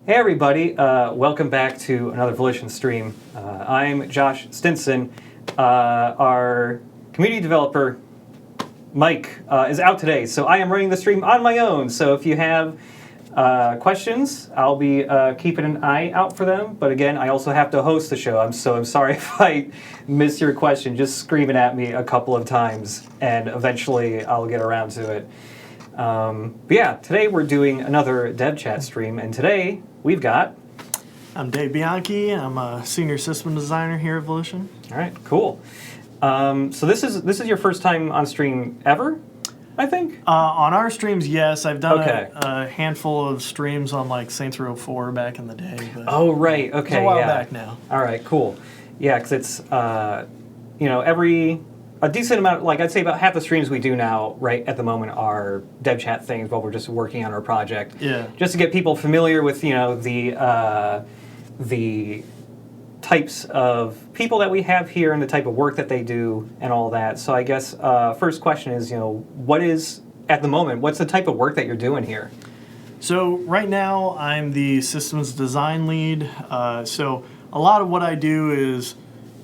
Hey everybody, welcome back to another Volition stream. I'm Josh Stinson. Our community developer, Mike, is out today, so I am running the stream on my own. So if you have questions, I'll be keeping an eye out for them. But again, I also have to host the show, so I'm sorry if I miss your question. Just scream it at me a couple of times, and eventually I'll get around to it. But yeah, today we're doing another dev chat stream, and today we've got... I'm Dave Bianchi. I'm a senior system designer here at Volition. All right, cool. So this is your first time on stream ever, I think? On our streams, yes. I've done Okay. a handful of streams on like Saints Row 4 back in the day. But Oh, right. Okay, it's a while yeah. back now. All right, cool. Yeah, because it's, a decent amount, like I'd say about half the streams we do now, right at the moment, are dev chat things while we're just working on our project. Yeah. Just to get people familiar with, the types of people that we have here and the type of work that they do and all that. So I guess first question is, what's the type of work that you're doing here? So right now I'm the systems design lead. So a lot of what I do is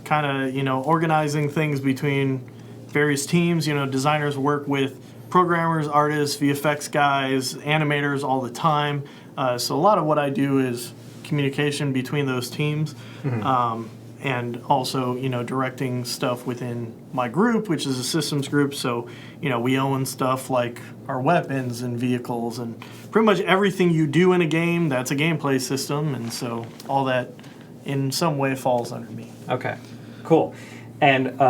kind of, organizing things between various teams. Designers work with programmers, artists, VFX guys, animators all the time. So a lot of what I do is communication between those teams. Mm-hmm. And also, directing stuff within my group, which is a systems group. So, we own stuff like our weapons and vehicles and pretty much everything you do in a game, that's a gameplay system. And so all that in some way falls under me. Okay, cool. And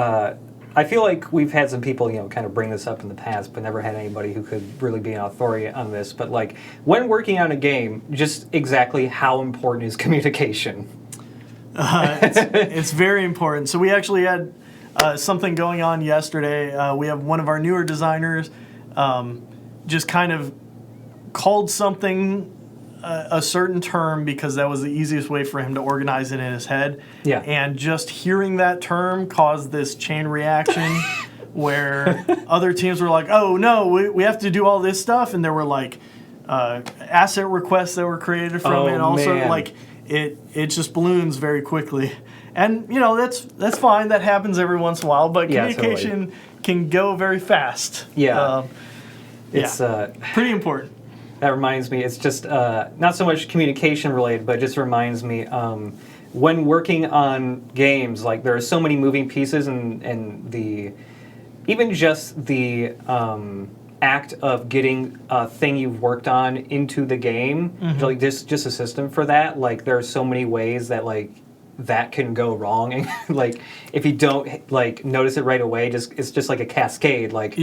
I feel like we've had some people, kind of bring this up in the past, but never had anybody who could really be an authority on this. But like, when working on a game, just exactly how important is communication? It's very important. So we actually had something going on yesterday. We have one of our newer designers just kind of called something a certain term because that was the easiest way for him to organize it in his head. Yeah. And just hearing that term caused this chain reaction where other teams were like, oh, no, we have to do all this stuff. And there were like asset requests that were created from it. And also, man. It just balloons very quickly. And, that's fine. That happens every once in a while. But communication totally can go very fast. Yeah. It's pretty important. That reminds me, it's just not so much communication related, but it just reminds me when working on games, like there are so many moving pieces and even just the act of getting a thing you've worked on into the game, Mm-hmm. like just a system for that, like there are so many ways that like that can go wrong, and like if you don't like notice it right away, it's just like a cascade. Like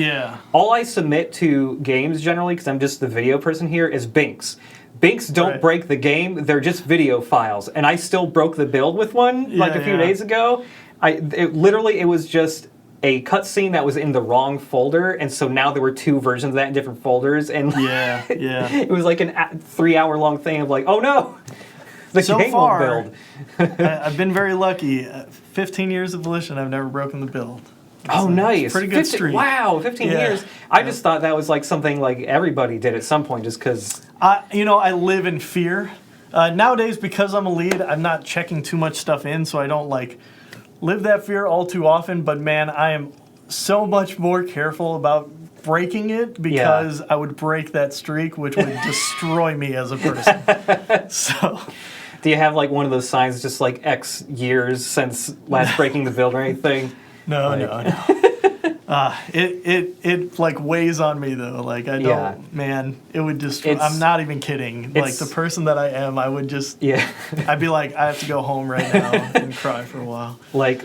all I submit to games generally, because I'm just the video person here, is binks. Binks don't break the game; they're just video files. And I still broke the build with one like a few days ago. It was just a cutscene that was in the wrong folder, and so now there were two versions of that in different folders, and it was like a 3-hour long thing of like, oh no. So far, I've been very lucky. 15 years of Volition, I've never broken the build. Oh, nice. Pretty good streak. Wow, 15 years. I just thought that was like something like everybody did at some point just because... I live in fear. Nowadays, because I'm a lead, I'm not checking too much stuff in, so I don't live that fear all too often. But man, I am so much more careful about breaking it because I would break that streak, which would destroy me as a person. So... Do you have like one of those signs just like X years since last breaking the build or anything? No. It like weighs on me though. Like I don't, man, it would just, I'm not even kidding. Like the person that I am, I would just, I'd be like, I have to go home right now and cry for a while. Like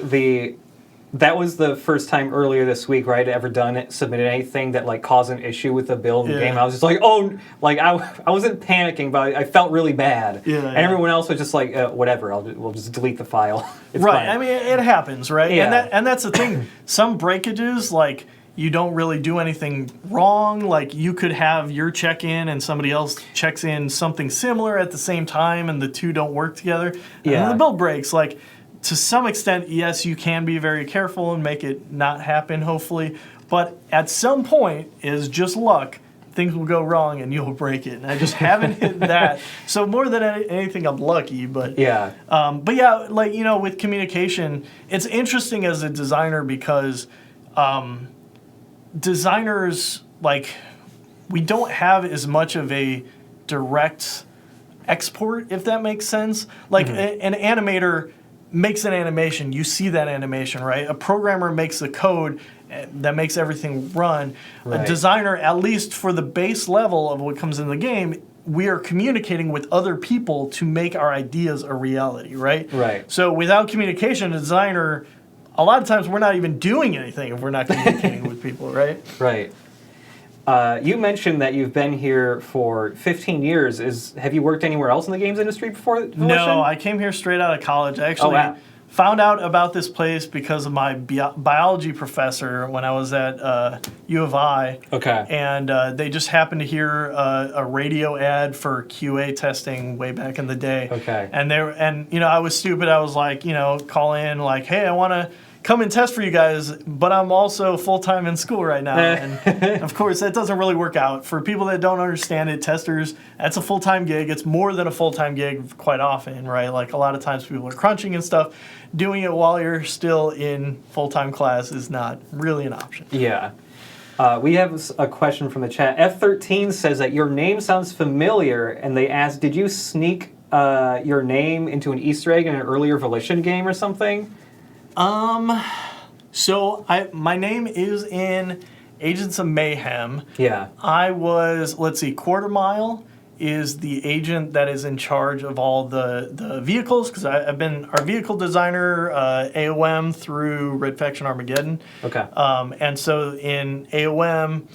that was the first time earlier this week where I'd ever submitted anything that like caused an issue with the build in the game. I was just like, oh, like I wasn't panicking, but I felt really bad. And everyone else was just like, whatever, we'll just delete the file. It's fine. I mean, it happens, right? Yeah. And that's the thing. Some breakages, like you don't really do anything wrong. Like you could have your check-in and somebody else checks in something similar at the same time, and the two don't work together. And then the build breaks. Like, to some extent, yes, you can be very careful and make it not happen, hopefully. But at some point, is just luck, things will go wrong and you'll break it. And I just haven't hit that. So more than anything, I'm lucky. But yeah, like, you know, with communication, it's interesting as a designer because designers, like, we don't have as much of a direct export, if that makes sense. Like an animator makes an animation, you see that animation, right? A programmer makes the code that makes everything run. Right. A designer, at least for the base level of what comes in the game, we are communicating with other people to make our ideas a reality, right? Right. So without communication, a designer, a lot of times we're not even doing anything if we're not communicating with people, right? Right. You mentioned that you've been here for 15 years. Have you worked anywhere else in the games industry before Volition? No, I came here straight out of college. I actually found out about this place because of my biology professor when I was at U of I. Okay. And they just happened to hear a radio ad for QA testing way back in the day. Okay. And you know, I was stupid. I was like, you know, call in like, hey, I want to come and test for you guys, but I'm also full-time in school right now. And of course, that doesn't really work out. For people that don't understand it, testers, that's a full-time gig. It's more than a full-time gig quite often, right? Like a lot of times people are crunching and stuff. Doing it while you're still in full-time class is not really an option. Yeah. We have a question from the chat. F13 says that your name sounds familiar, and they asked, did you sneak your name into an Easter egg in an earlier Volition game or something? So my name is in Agents of Mayhem. Yeah. I was, let's see, Quarter Mile is the agent that is in charge of all the vehicles, because I've been our vehicle designer, AOM, through Red Faction Armageddon. Okay. And so in AOM,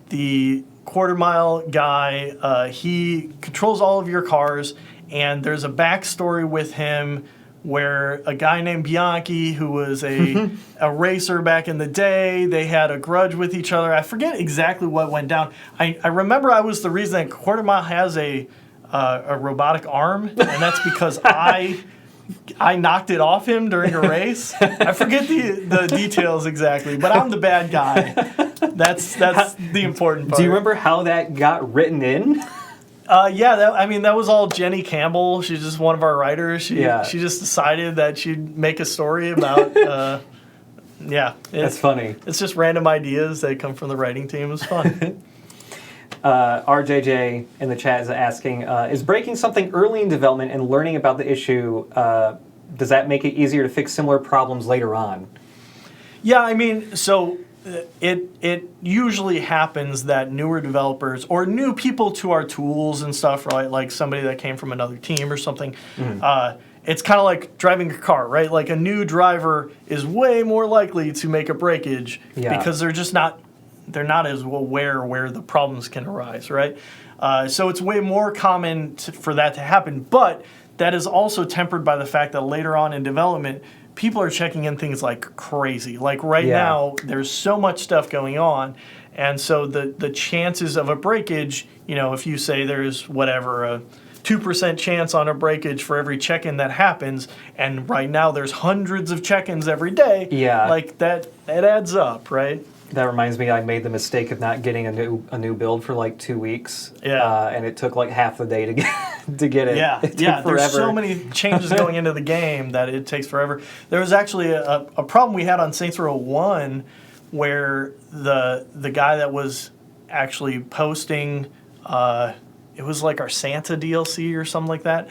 the Quarter Mile guy, he controls all of your cars, and there's a backstory with him where a guy named Bianchi, who was a racer back in the day, they had a grudge with each other. I forget exactly what went down. I remember I was the reason that Quarter Mile has a robotic arm, and that's because I knocked it off him during a race. I forget the details exactly, but I'm the bad guy. That's the important part. Do you remember how that got written in? Yeah, that was all Jenny Campbell. She's just one of our writers. She just decided that she'd make a story about, that's funny. It's just random ideas that come from the writing team. It's fun. RJJ in the chat is asking, is breaking something early in development and learning about the issue, does that make it easier to fix similar problems later on? Yeah, so it usually happens that newer developers or new people to our tools and stuff, right? Like somebody that came from another team or something. It's kind of like driving a car, right? Like a new driver is way more likely to make a breakage because they're not as aware where the problems can arise, right? So it's way more common for that to happen, but that is also tempered by the fact that later on in development, people are checking in things like crazy. Like right now, there's so much stuff going on. And so the chances of a breakage, you know, if you say there's whatever, a 2% chance on a breakage for every check-in that happens, and right now there's hundreds of check-ins every day, like that adds up, right? That reminds me, I made the mistake of not getting a new build for like 2 weeks. Yeah. And it took like half the day to get it. Yeah. There's so many changes going into the game that it takes forever. There was actually a problem we had on Saints Row 1 where the guy that was actually posting, it was like our Santa DLC or something like that,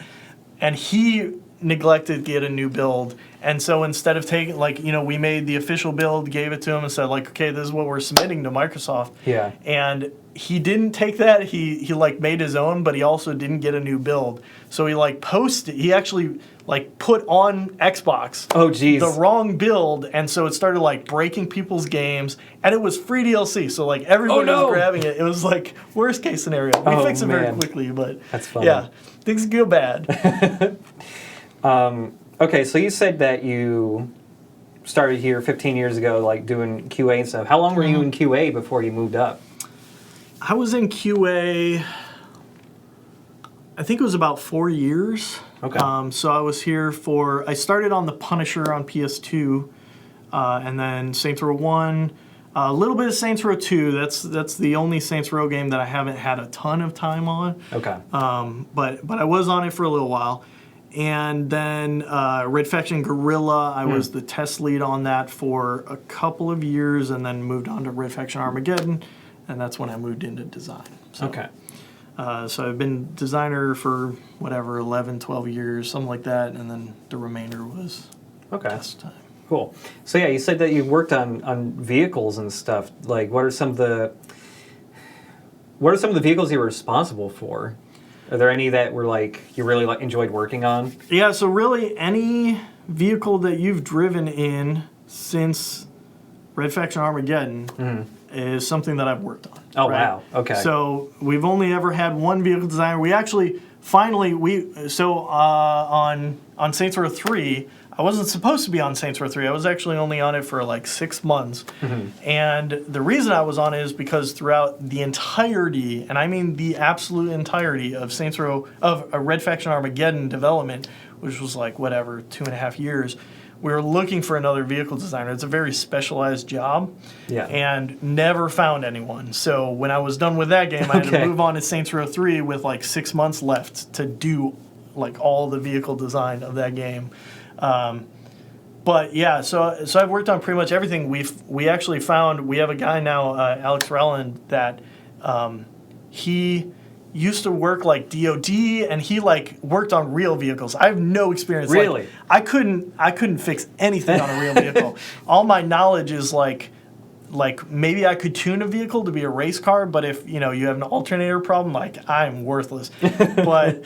and he neglected to get a new build. And so instead of taking, like, you know, we made the official build, gave it to him and said, like, okay, this is what we're submitting to Microsoft. Yeah. And he didn't take that. He like made his own, but he also didn't get a new build. So he like he actually like put on Xbox the wrong build, and so it started like breaking people's games, and it was free DLC. So like everybody was grabbing it. It was like worst case scenario. We fixed it very quickly, but that's funny. Yeah, things go bad. Okay, so you said that you started here 15 years ago, like doing QA and stuff. How long were you in QA before you moved up? I was in QA, I think it was about 4 years. Okay. So I was here I started on the Punisher on PS2, and then Saints Row 1, A little bit of Saints Row 2. That's the only Saints Row game that I haven't had a ton of time on. Okay. But I was on it for a little while. And then Red Faction Guerrilla, I was the test lead on that for a couple of years, and then moved on to Red Faction Armageddon, and that's when I moved into design. So, okay. So I've been designer for, 11, 12 years, something like that, and then the remainder was test time. Cool. So yeah, you said that you worked on vehicles and stuff. Like, what are some of the vehicles you were responsible for? Are there any that were like you really enjoyed working on? Yeah. So really, any vehicle that you've driven in since Red Faction Armageddon is something that I've worked on. Oh wow. Okay. So we've only ever had one vehicle designer. We actually finally on Saints Row 3. I wasn't supposed to be on Saints Row 3. I was actually only on it for like 6 months. And the reason I was on it is because throughout the entirety, and I mean the absolute entirety of Saints Row, of a Red Faction Armageddon development, which was like 2.5 years, we were looking for another vehicle designer. It's a very specialized job. Yeah. And never found anyone. So when I was done with that game, I had to move on to Saints Row 3 with like 6 months left to do like all the vehicle design of that game. But yeah, so I've worked on pretty much everything. We actually found, we have a guy now, Alex Rowland, that he used to work like DOD, and he like worked on real vehicles. I have no experience. Really? Like, I couldn't fix anything on a real vehicle. All my knowledge is like maybe I could tune a vehicle to be a race car, but if you have an alternator problem, like I'm worthless. but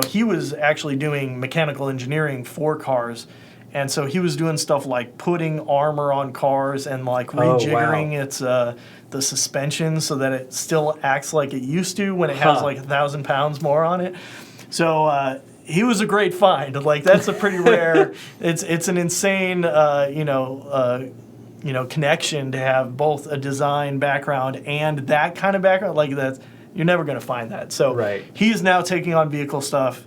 he was actually doing mechanical engineering for cars, and so he was doing stuff like putting armor on cars and like rejiggering its the suspension so that it still acts like it used to when it has like 1,000 pounds more on it. So he was a great find. Like that's a pretty rare. It's an insane connection to have both a design background and that kind of background. Like that, you're never going to find that. So he's now taking on vehicle stuff.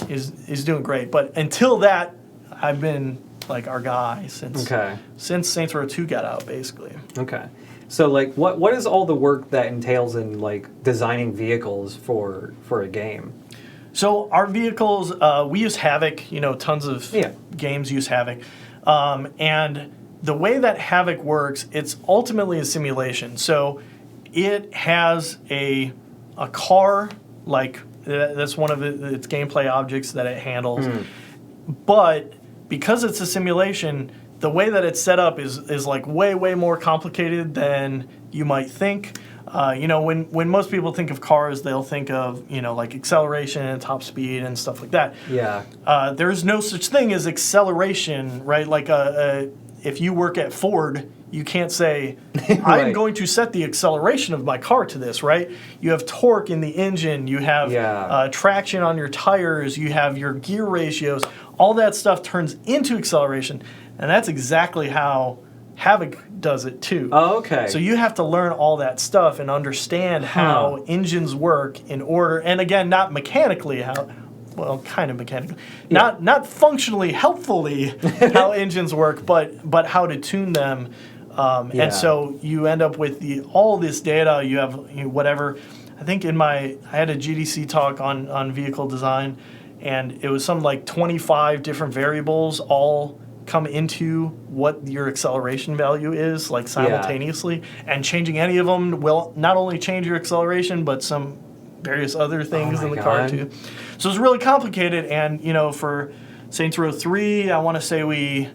Is doing great. But until that, I've been like our guy since Saints Row 2 got out, basically. Okay. So like, what is all the work that entails in like designing vehicles for a game? So our vehicles, we use Havoc. Tons of games use Havoc, and the way that Havoc works, it's ultimately a simulation. So it has a car, like that's one of its gameplay objects that it handles. But because it's a simulation, the way that it's set up is like way more complicated than you might think. When most people think of cars, they'll think of like acceleration and top speed and stuff like that. Yeah. There's no such thing as acceleration, right? Like if you work at Ford, you can't say, I'm going to set the acceleration of my car to this, right? You have torque in the engine, you have traction on your tires, you have your gear ratios. All that stuff turns into acceleration, and that's exactly how Havoc does it too. Oh, okay. So you have to learn all that stuff and understand how engines work in order, and again, not mechanically, kind of mechanically, not functionally, helpfully how engines work, but how to tune them. And so you end up with all this data. You have whatever. I think I had a GDC talk on vehicle design, and it was something like 25 different variables all come into what your acceleration value is, like simultaneously, and changing any of them will not only change your acceleration, but some various other things in the car too. So it's really complicated, and for Saints Row 3, I want to say we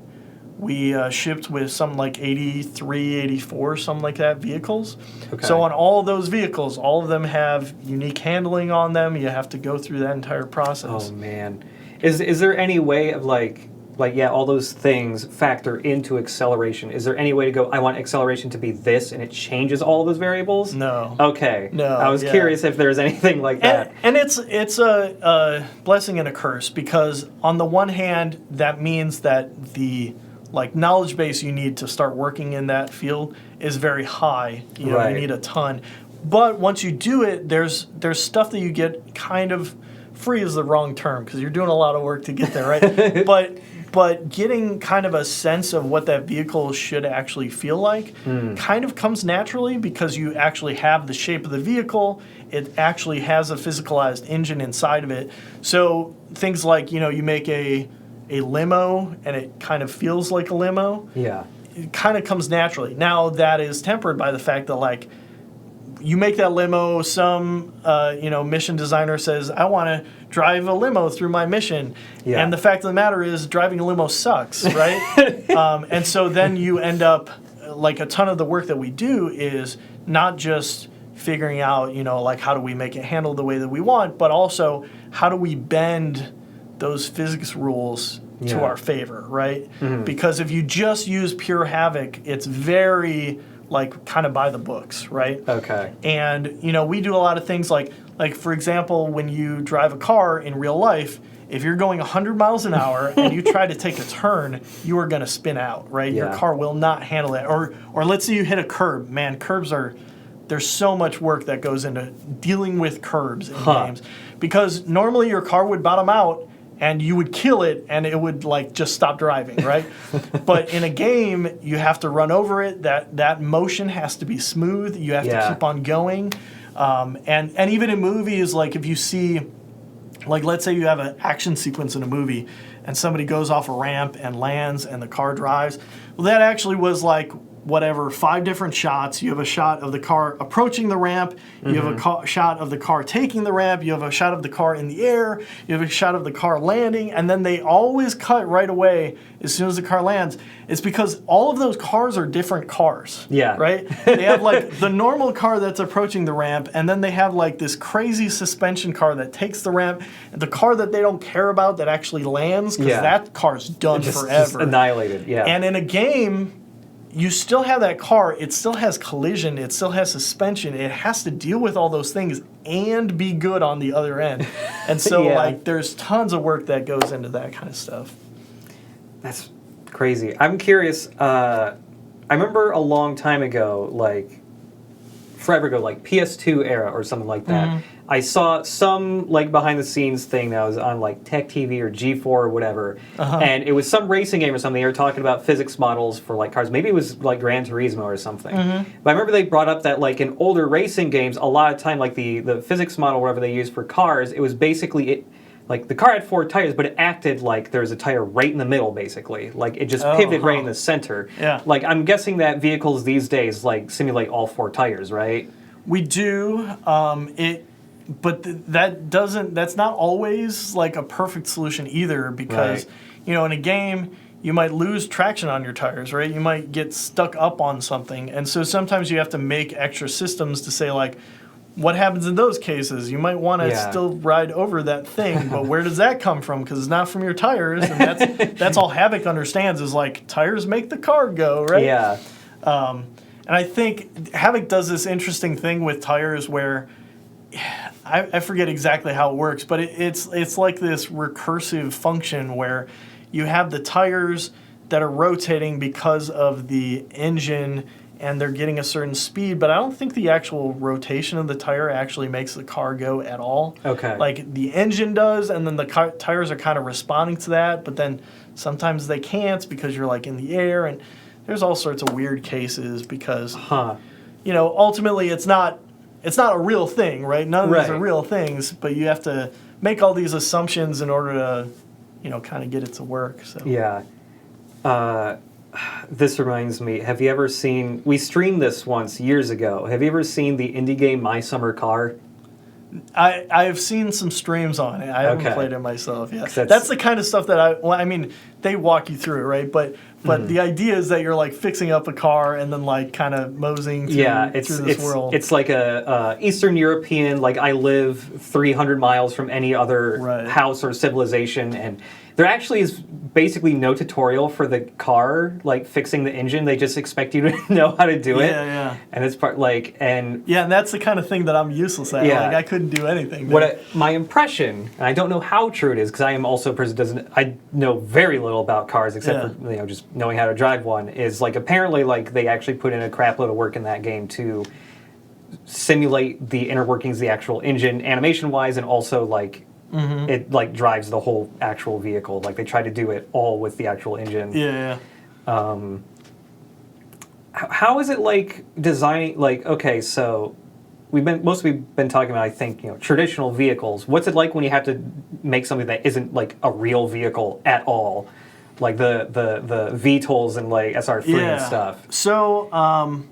shipped with something like 83, 84, something like that, vehicles. Okay. So on all those vehicles, all of them have unique handling on them. You have to go through that entire process. Oh man, is there any way of like all those things factor into acceleration? Is there any way to go, I want acceleration to be this, and it changes all those variables? No. Okay. No. I was curious if there's anything like that. And it's a blessing and a curse, because on the one hand, that means that the knowledge base you need to start working in that field is very high. You need a ton. But once you do it, there's stuff that you get kind of free is the wrong term, because you're doing a lot of work to get there, right? but getting kind of a sense of what that vehicle should actually feel like kind of comes naturally because you actually have the shape of the vehicle. It actually has a physicalized engine inside of it. So things like, you make a limo and it kind of feels like a limo. Yeah. It kind of comes naturally. Now that is tempered by the fact that like you make that limo, some mission designer says, I want to drive a limo through my mission. Yeah. And the fact of the matter is driving a limo sucks, right? And so then you end up, like a ton of the work that we do is not just figuring out, like how do we make it handle the way that we want, but also how do we bend those physics rules to our favor, right? Mm-hmm. Because if you just use pure Havoc, it's very like kind of by the books, right? Okay. And we do a lot of things like for example, when you drive a car in real life, if you're going 100 miles an hour and you try to take a turn, you are going to spin out, right? Yeah. Your car will not handle it. Or let's say you hit a curb. Man, there's so much work that goes into dealing with curbs in games. Because normally your car would bottom out and you would kill it and it would like just stop driving, right? But in a game, you have to run over it. That motion has to be smooth. You have to keep on going. And even in movies, like if you see, like let's say you have an action sequence in a movie and somebody goes off a ramp and lands and the car drives. Well, that actually was like, 5 different shots. You have a shot of the car approaching the ramp. You have a shot of the car taking the ramp. You have a shot of the car in the air. You have a shot of the car landing. And then they always cut right away as soon as the car lands. It's because all of those cars are different cars. Yeah. Right? They have like the normal car that's approaching the ramp. And then they have like this crazy suspension car that takes the ramp. And the car that they don't care about that actually lands because that car's done forever. Just annihilated. Yeah. And in a game, you still have that car, it still has collision, it still has suspension, it has to deal with all those things and be good on the other end. And so like there's tons of work that goes into that kind of stuff. That's crazy. I'm curious, I remember a long time ago, like forever ago, like PS2 era or something like that, I saw some like behind the scenes thing that was on like Tech TV or G4 or whatever, and it was some racing game or something. They were talking about physics models for like cars. Maybe it was like Gran Turismo or something. But I remember they brought up that like in older racing games, a lot of time like the physics model whatever they used for cars, it was basically like the car had 4 tires, but it acted like there was a tire right in the middle, basicing. Like it just pivoted right in the center. Yeah. Like I'm guessing that vehicles these days like simulate all 4 tires, right? We do. But that's not always like a perfect solution either because, in a game, you might lose traction on your tires, right? You might get stuck up on something. And so sometimes you have to make extra systems to say like, what happens in those cases? You might want to still ride over that thing, but where does that come from? Because it's not from your tires. And that's all Havoc understands is like tires make the car go, right? Yeah. And I think Havoc does this interesting thing with tires where I forget exactly how it works, but it's like this recursive function where you have the tires that are rotating because of the engine and they're getting a certain speed, but I don't think the actual rotation of the tire actually makes the car go at all. Okay. Like the engine does, and then the tires are kind of responding to that, but then sometimes they can't because you're like in the air, and there's all sorts of weird cases because, ultimately it's not a real thing, right? None of these are real things, but you have to make all these assumptions in order to, kind of get it to work. So. Yeah. This reminds me, have you ever seen, we streamed this once years ago, have you ever seen the indie game My Summer Car? I've seen some streams on it. I haven't played it myself yet. That's the kind of stuff that they walk you through it, right? But the idea is that you're like fixing up a car and then like kind of moseying through this world. It's like a Eastern European, like I live 300 miles from any other house or civilization, and there actually is basically no tutorial for the car, like fixing the engine. They just expect you to know how to do it. Yeah. And it's and that's the kind of thing that I'm useless at. Yeah. Like I couldn't do anything. My impression, and I don't know how true it is because I am also a person I know very little about cars except for just knowing how to drive one. Is like apparently like they actually put in a crap load of work in that game to simulate the inner workings of the actual engine animation wise, and also like it like drives the whole actual vehicle. Like they try to do it all with the actual engine. Yeah. How is it like designing? Like, okay, so we've been talking about, I think, traditional vehicles. What's it like when you have to make something that isn't like a real vehicle at all, like the VTOLs and like SR3 and stuff? So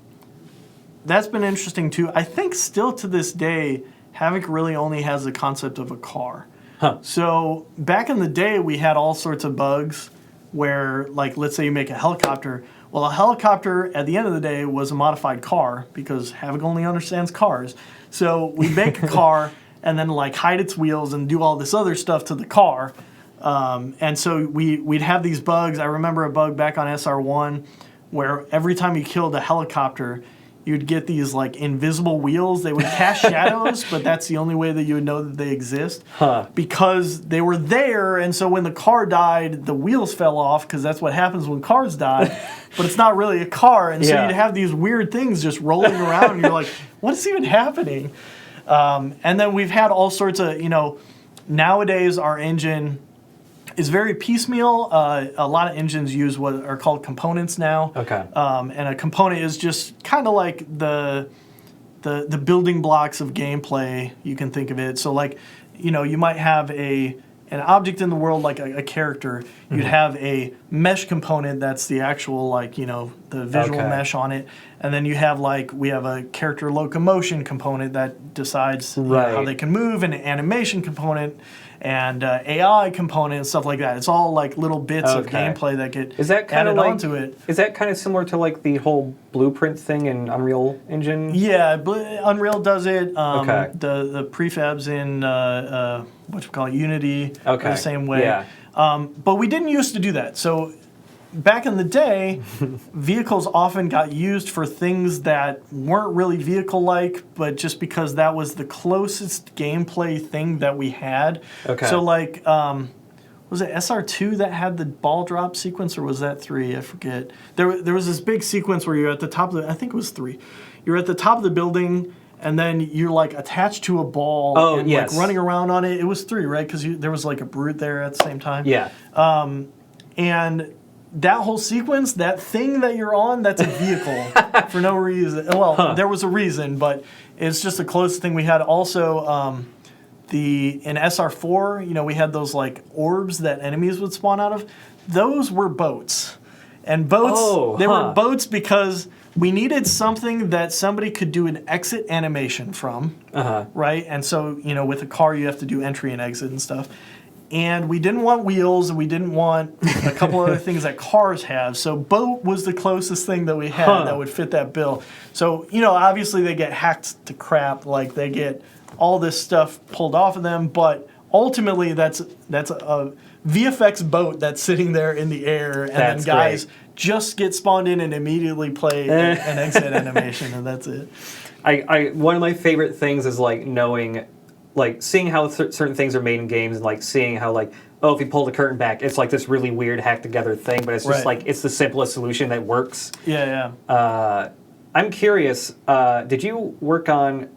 that's been interesting too. I think still to this day, Havoc really only has the concept of a car. Huh. So back in the day, we had all sorts of bugs where, like, let's say you make a helicopter. Well, a helicopter, at the end of the day, was a modified car because Havoc only understands cars. So we make a car and then, like, hide its wheels and do all this other stuff to the car. And so we'd have these bugs. I remember a bug back on SR1 where every time you killed a helicopter, you'd get these, like, invisible wheels. They would cast shadows, but that's the only way that you would know that they exist. Because they were there, and so when the car died, the wheels fell off, because that's what happens when cars die. But it's not really a car, and so you'd have these weird things just rolling around, and you're like, what's even happening? And then we've had all sorts of, nowadays our engine is very piecemeal. A lot of engines use what are called components now. Okay. And a component is just kind of like the building blocks of gameplay, you can think of it. So like, you might have an object in the world, like a character. You'd have a mesh component that's the actual, like, the visual mesh on it. And then you have, like, we have a character locomotion component that decides how they can move, and an animation component, and AI component and stuff like that. It's all like little bits of gameplay that get added onto it. Is that kind of similar to like the whole blueprint thing in Unreal Engine? Yeah, Unreal does it. The prefabs in Unity are the same way. Yeah. But we didn't used to do that. So back in the day, vehicles often got used for things that weren't really vehicle-like, but just because that was the closest gameplay thing that we had. Okay. So, like, was it SR2 that had the ball drop sequence, or was that 3? I forget. There was this big sequence where you're at the top of the... I think it was 3. You're at the top of the building, and then you're, like, attached to a ball like, running around on it. It was 3, right? Because there was, like, a brute there at the same time. Yeah. And that whole sequence, that thing that you're on, that's a vehicle for no reason. Well, there was a reason, but it's just the closest thing we had. Also, in SR4, we had those like orbs that enemies would spawn out of. Those were boats. And boats, they were boats because we needed something that somebody could do an exit animation from, right? And so, with a car, you have to do entry and exit and stuff. And we didn't want wheels, and we didn't want a couple other things that cars have. So boat was the closest thing that we had that would fit that bill. So, obviously they get hacked to crap. Like, they get all this stuff pulled off of them. But ultimately, that's a VFX boat that's sitting there in the air. And then guys just get spawned in and immediately play an exit animation, and that's it. One of my favorite things is, like, knowing... like seeing how certain things are made in games, and like seeing how, like, if you pull the curtain back, it's like this really weird hacked together thing, but it's just like it's the simplest solution that works. Yeah. I'm curious, did you work on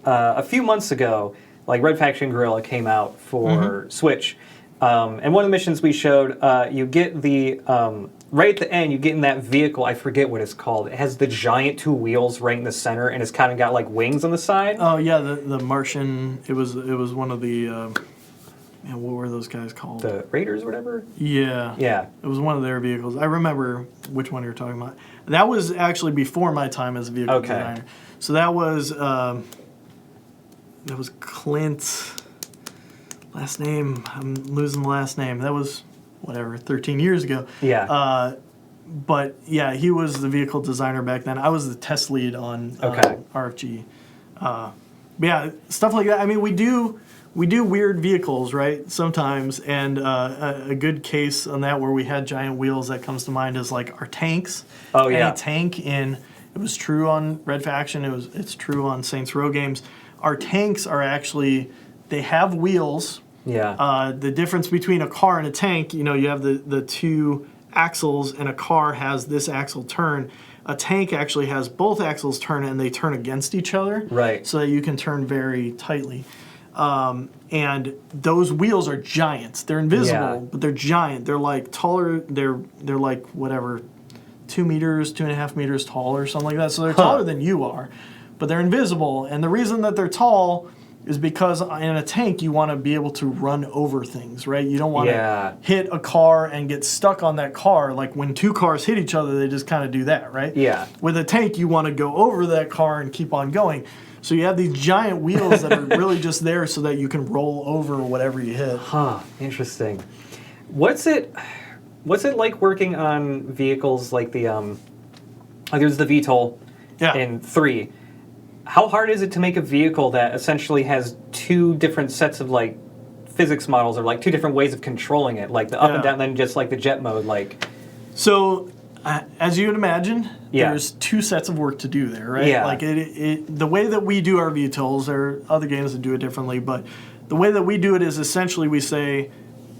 a few months ago, like Red Faction Guerrilla came out for Switch, and one of the missions we showed, you get the right at the end, you get in that vehicle, I forget what it's called. It has the giant 2 wheels right in the center, and it's kind of got like wings on the side. Oh yeah, the Martian. It was one of the. Man, what were those guys called? The Raiders, or whatever. Yeah. It was one of their vehicles. I remember which one you were talking about. That was actually before my time as a vehicle designer. So that was Clint. Last name. I'm losing the last name. That was. 13 years ago. Yeah. But yeah, he was the vehicle designer back then. I was the test lead on RFG. But yeah, stuff like that. I mean, we do weird vehicles, right? Sometimes, and a good case on that where we had giant wheels that comes to mind is like our tanks. Oh yeah. Any tank it was true on Red Faction. It's true on Saints Row games. Our tanks are actually they have wheels. Yeah. The difference between a car and a tank, you have the 2 axles, and a car has this axle turn. A tank actually has both axles turn, and they turn against each other. Right. So that you can turn very tightly. And those wheels are giants. They're invisible, but they're giant. They're like taller. They're like whatever, 2 meters, 2.5 meters tall or something like that. So they're taller than you are, but they're invisible. And the reason that they're tall is because in a tank you want to be able to run over things, right? You don't want to hit a car and get stuck on that car. Like when two cars hit each other, they just kind of do that, right? Yeah. With a tank, you want to go over that car and keep on going. So you have these giant wheels that are really just there so that you can roll over whatever you hit. Huh. Interesting. What's it like working on vehicles like the like there's the VTOL in 3? How hard is it to make a vehicle that essentially has 2 different sets of like physics models or like 2 different ways of controlling it, like the up and down, then just like the jet mode, like? So, as you would imagine, there's 2 sets of work to do there, right? Yeah. Like the way that we do our VTOLs, there are other games that do it differently, but the way that we do it is essentially we say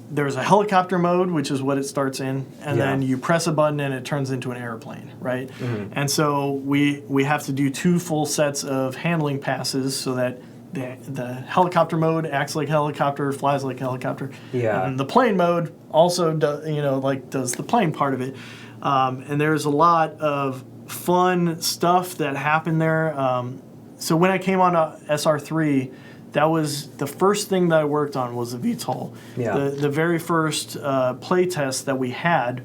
there's a helicopter mode, which is what it starts in, and then you press a button and it turns into an airplane, right? Mm-hmm. And so we have to do 2 full sets of handling passes so that the helicopter mode acts like a helicopter, flies like a helicopter. Yeah. And the plane mode also does the plane part of it. And there's a lot of fun stuff that happened there. So when I came on SR3, that was the first thing that I worked on was the VTOL. Yeah. The very first play test that we had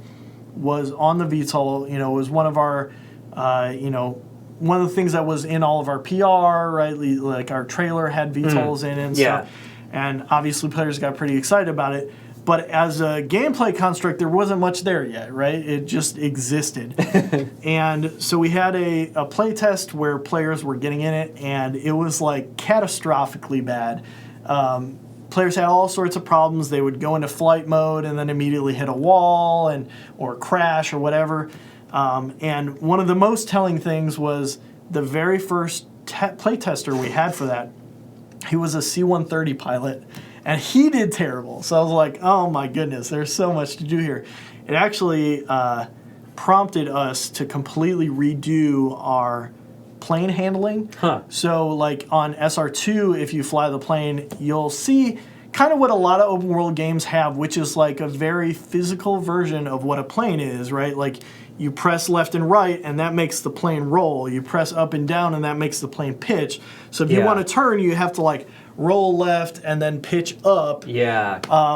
was on the VTOL. You know, it was one of our, one of the things that was in all of our PR, right? Like our trailer had VTOLs in it and stuff. And obviously players got pretty excited about it. But as a gameplay construct, there wasn't much there yet, right? It just existed. And so we had a play test where players were getting in it, and it was like catastrophically bad. Players had all sorts of problems. They would go into flight mode and then immediately hit a wall or crash or whatever. And one of the most telling things was the very first play tester we had for that. He was a C-130 pilot. And he did terrible. So I was like, oh my goodness, there's so much to do here. It actually prompted us to completely redo our plane handling. So like on SR2, if you fly the plane, you'll see kind of what a lot of open world games have, which is like a very physical version of what a plane is, right? Like you press left and right, and that makes the plane roll. You press up and down, and that makes the plane pitch. So if you want to turn, you have to like roll left and then pitch up.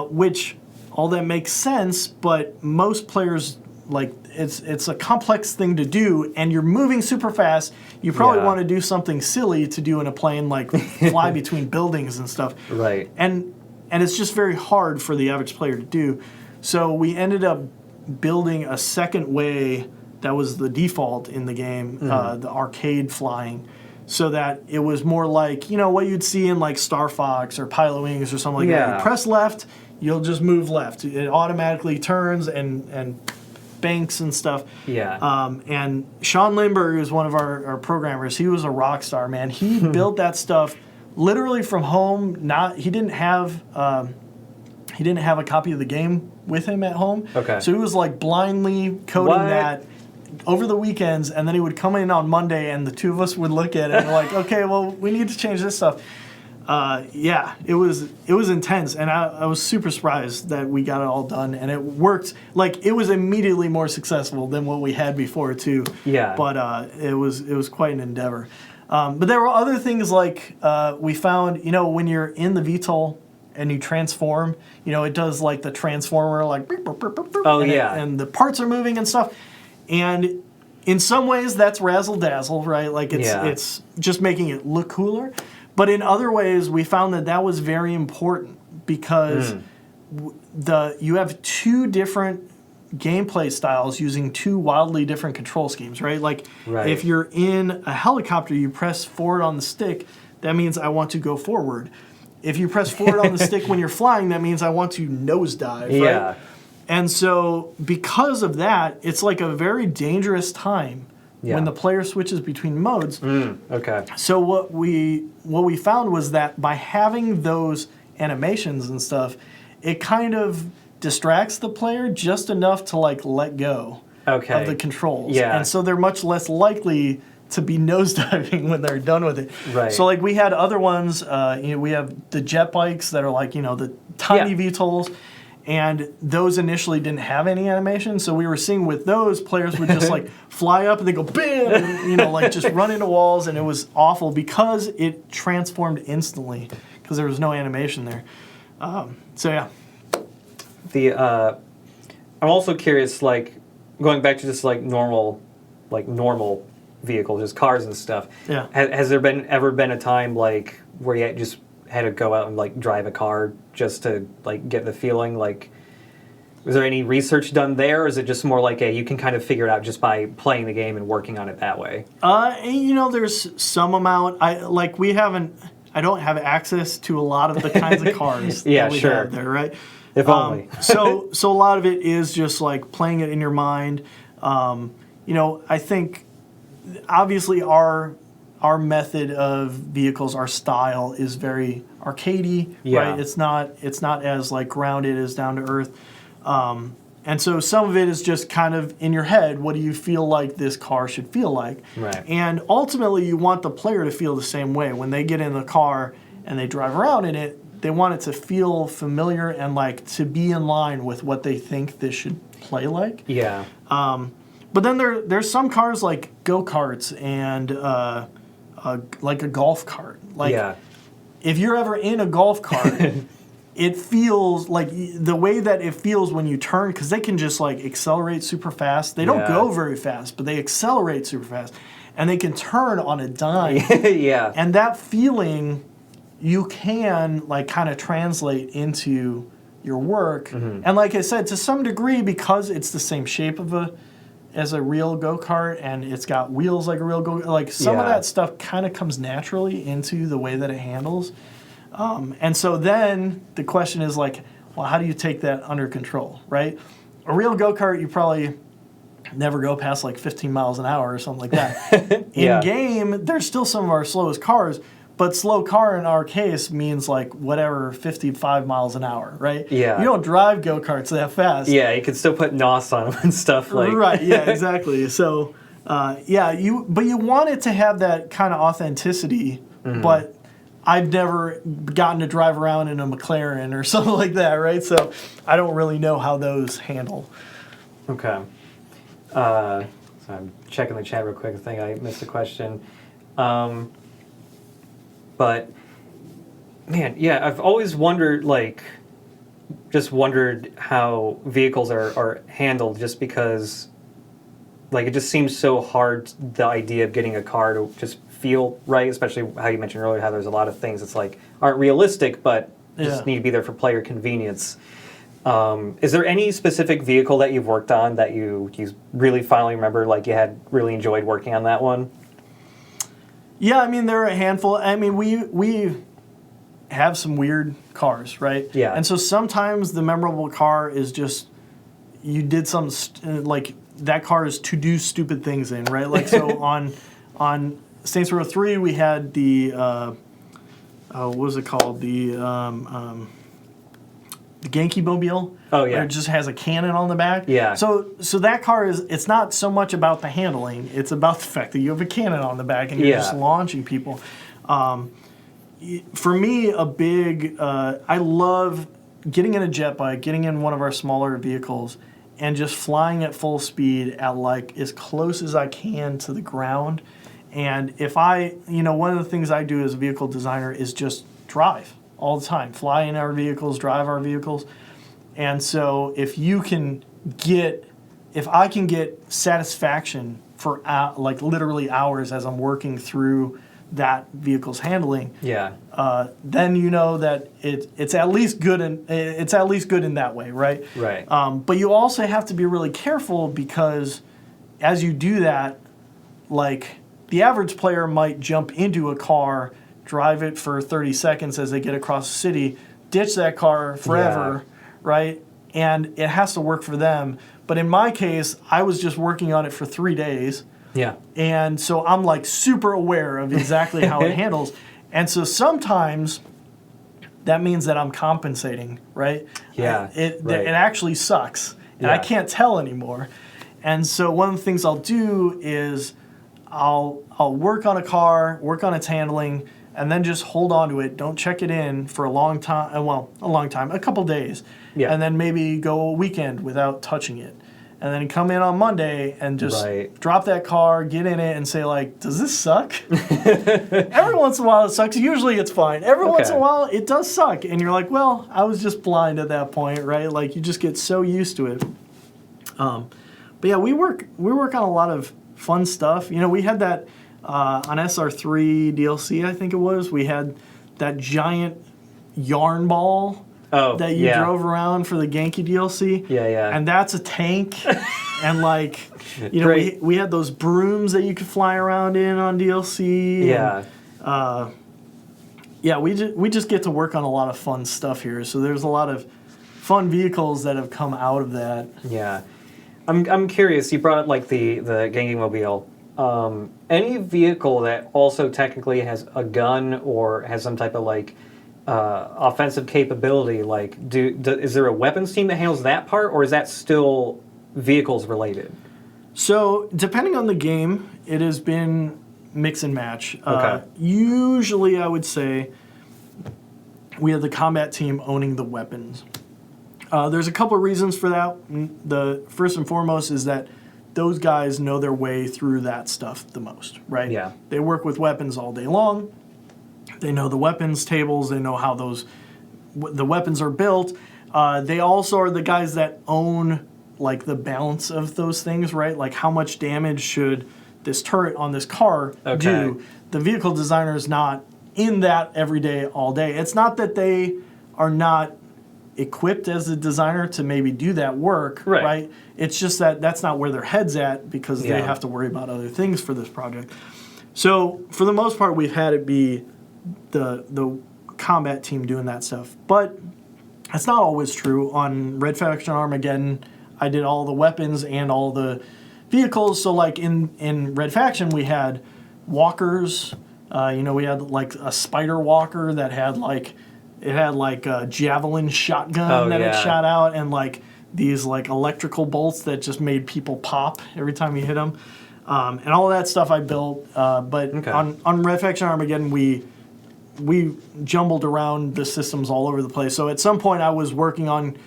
Which all that makes sense, but most players like it's a complex thing to do, and you're moving super fast. You probably want to do something silly to do in a plane, like fly between buildings and stuff. Right. And it's just very hard for the average player to do. So we ended up building a second way that was the default in the game, the arcade flying, so that it was more like, what you'd see in like Star Fox or Pilot Wings or something like that. You press left, you'll just move left. It automatically turns and banks and stuff. And Sean Lindbergh is one of our programmers. He was a rock star, man. He built that stuff literally from home. He didn't have a copy of the game with him at home. So he was like blindly coding that over the weekends, and then he would come in on Monday, and the two of us would look at it and we're like, okay, well, we need to change this stuff. It was intense, and I was super surprised that we got it all done, and it worked. Like, it was immediately more successful than what we had before too. But it was quite an endeavor. But there were other things like we found, when you're in the VTOL and you transform, it does like the transformer, like and the parts are moving and stuff. And in some ways that's razzle dazzle, right? Like it's just making it look cooler. But in other ways, we found that was very important because you have 2 different gameplay styles using 2 wildly different control schemes, right? Like if you're in a helicopter, you press forward on the stick, that means I want to go forward. If you press forward on the stick when you're flying, that means I want to nosedive, right? And so because of that, it's like a very dangerous time when the player switches between modes. So what we found was that by having those animations and stuff, it kind of distracts the player just enough to like let go of the controls. And so they're much less likely to be nosediving when they're done with it. Right. So like we had other ones, we have the jet bikes that are like, the tiny VTOLs, and those initially didn't have any animation. So we were seeing with those, players would just like fly up and they go bam, and, like just run into walls, and it was awful because it transformed instantly because there was no animation there. So yeah. I'm also curious, like going back to just like normal vehicles, just cars and stuff. Yeah. Has there ever been a time like where you just had to go out and like drive a car just to like get the feeling? Like, was there any research done there, or is it just more like you can kind of figure it out just by playing the game and working on it that way? There's some amount. I don't have access to a lot of the kinds of cars that we have there, right? If only. So a lot of it is just like playing it in your mind. I think obviously our method of vehicles, our style is very arcadey, right? It's not as like grounded as down to earth. And so some of it is just kind of in your head, what do you feel like this car should feel like? Right. And ultimately you want the player to feel the same way. When they get in the car and they drive around in it, they want it to feel familiar and like to be in line with what they think this should play like. Yeah. But then there's some cars like go-karts and like a golf cart. Like if you're ever in a golf cart, it feels like the way that it feels when you turn, because they can just like accelerate super fast. They don't go very fast, but they accelerate super fast. And they can turn on a dime. Yeah. And that feeling you can like kind of translate into your work. Mm-hmm. And like I said, to some degree, because it's the same shape as a real go-kart and it's got wheels like a real go-kart, like some of that stuff kind of comes naturally into the way that it handles. And so then the question is like, well, how do you take that under control, right? A real go-kart, you probably never go past like 15 miles an hour or something like that. In game, there's still some of our slowest cars, but slow car in our case means like whatever, 55 miles an hour, right? Yeah. You don't drive go-karts that fast. Yeah, you can still put NOS on them and stuff like. Right, yeah, exactly. So, but you want it to have that kind of authenticity, but I've never gotten to drive around in a McLaren or something like that, right? So I don't really know how those handle. Okay. So I'm checking the chat real quick. I think I missed a question. But, man, yeah, I've always wondered, how vehicles are handled just because, it just seems so hard, the idea of getting a car to just feel right, especially how you mentioned earlier how there's a lot of things that's aren't realistic but just need to be there for player convenience. Is there any specific vehicle that you've worked on that you really finally remember you had really enjoyed working on that one? Yeah, I mean there are a handful. I mean we have some weird cars, right? Yeah. And so sometimes the memorable car is just you did some that car is to do stupid things in, right? Like so on Saints Row 3 we had the what was it called? The Genki Mobile. Oh yeah. Where it just has a cannon on the back. Yeah. So that car it's not so much about the handling, it's about the fact that you have a cannon on the back and you're just launching people. For me, a big I love getting in a jet bike, getting in one of our smaller vehicles, and just flying at full speed at as close as I can to the ground. And if one of the things I do as a vehicle designer is just drive all the time, fly in our vehicles, drive our vehicles. And so if I can get satisfaction for literally hours as I'm working through that vehicle's handling, then you know that it's at least good in that way, right? Right. But you also have to be really careful because as you do that, the average player might jump into a car, drive it for 30 seconds as they get across the city, ditch that car forever, right? And it has to work for them. But in my case, I was just working on it for 3 days. Yeah. And so I'm super aware of exactly how it handles. And so sometimes that means that I'm compensating, right? Yeah. It actually sucks. And I can't tell anymore. And so one of the things I'll do is I'll work on a car, work on its handling, and then just hold on to it. Don't check it in for a long time. Well, a long time, a couple days, and then maybe go a weekend without touching it, and then come in on Monday and just drop that car, get in it, and say like, "Does this suck?" Every once in a while it sucks. Usually it's fine. Every once in a while it does suck, and you're like, "Well, I was just blind at that point, right?" Like you just get so used to it. But yeah, we work on a lot of fun stuff. You know, we had that on SR3 DLC, I think it was. We had that giant yarn ball that you drove around for the Genki DLC. Yeah. And that's a tank. And like, you know, we had those brooms that you could fly around in on DLC. Yeah. And, we just get to work on a lot of fun stuff here. So there's a lot of fun vehicles that have come out of that. Yeah. I'm curious, you brought up like the Genki Mobile. Any vehicle that also technically has a gun or has some type of like offensive capability, like is there a weapons team that handles that part, or is that still vehicles related? So depending on the game, it has been mix and match. Okay. Usually I would say we have the combat team owning the weapons. There's a couple of reasons for that. The first and foremost is that those guys know their way through that stuff the most, right? Yeah. They work with weapons all day long. They know the weapons tables. They know how the weapons are built. They also are the guys that own like the balance of those things, right? Like how much damage should this turret on this car do? The vehicle designer is not in that every day, all day. It's not that they are not equipped as a designer to maybe do that work, right? It's just that that's not where their head's at because they have to worry about other things for this project. So for the most part, we've had it be the combat team doing that stuff. But that's not always true. On Red Faction Armageddon, I did all the weapons and all the vehicles. So like in Red Faction, we had walkers. We had like a spider walker that had like a javelin shotgun it shot out, and like these like electrical bolts that just made people pop every time you hit them, and all of that stuff I built. But on Red Faction Armageddon, we jumbled around the systems all over the place. So at some point I was working on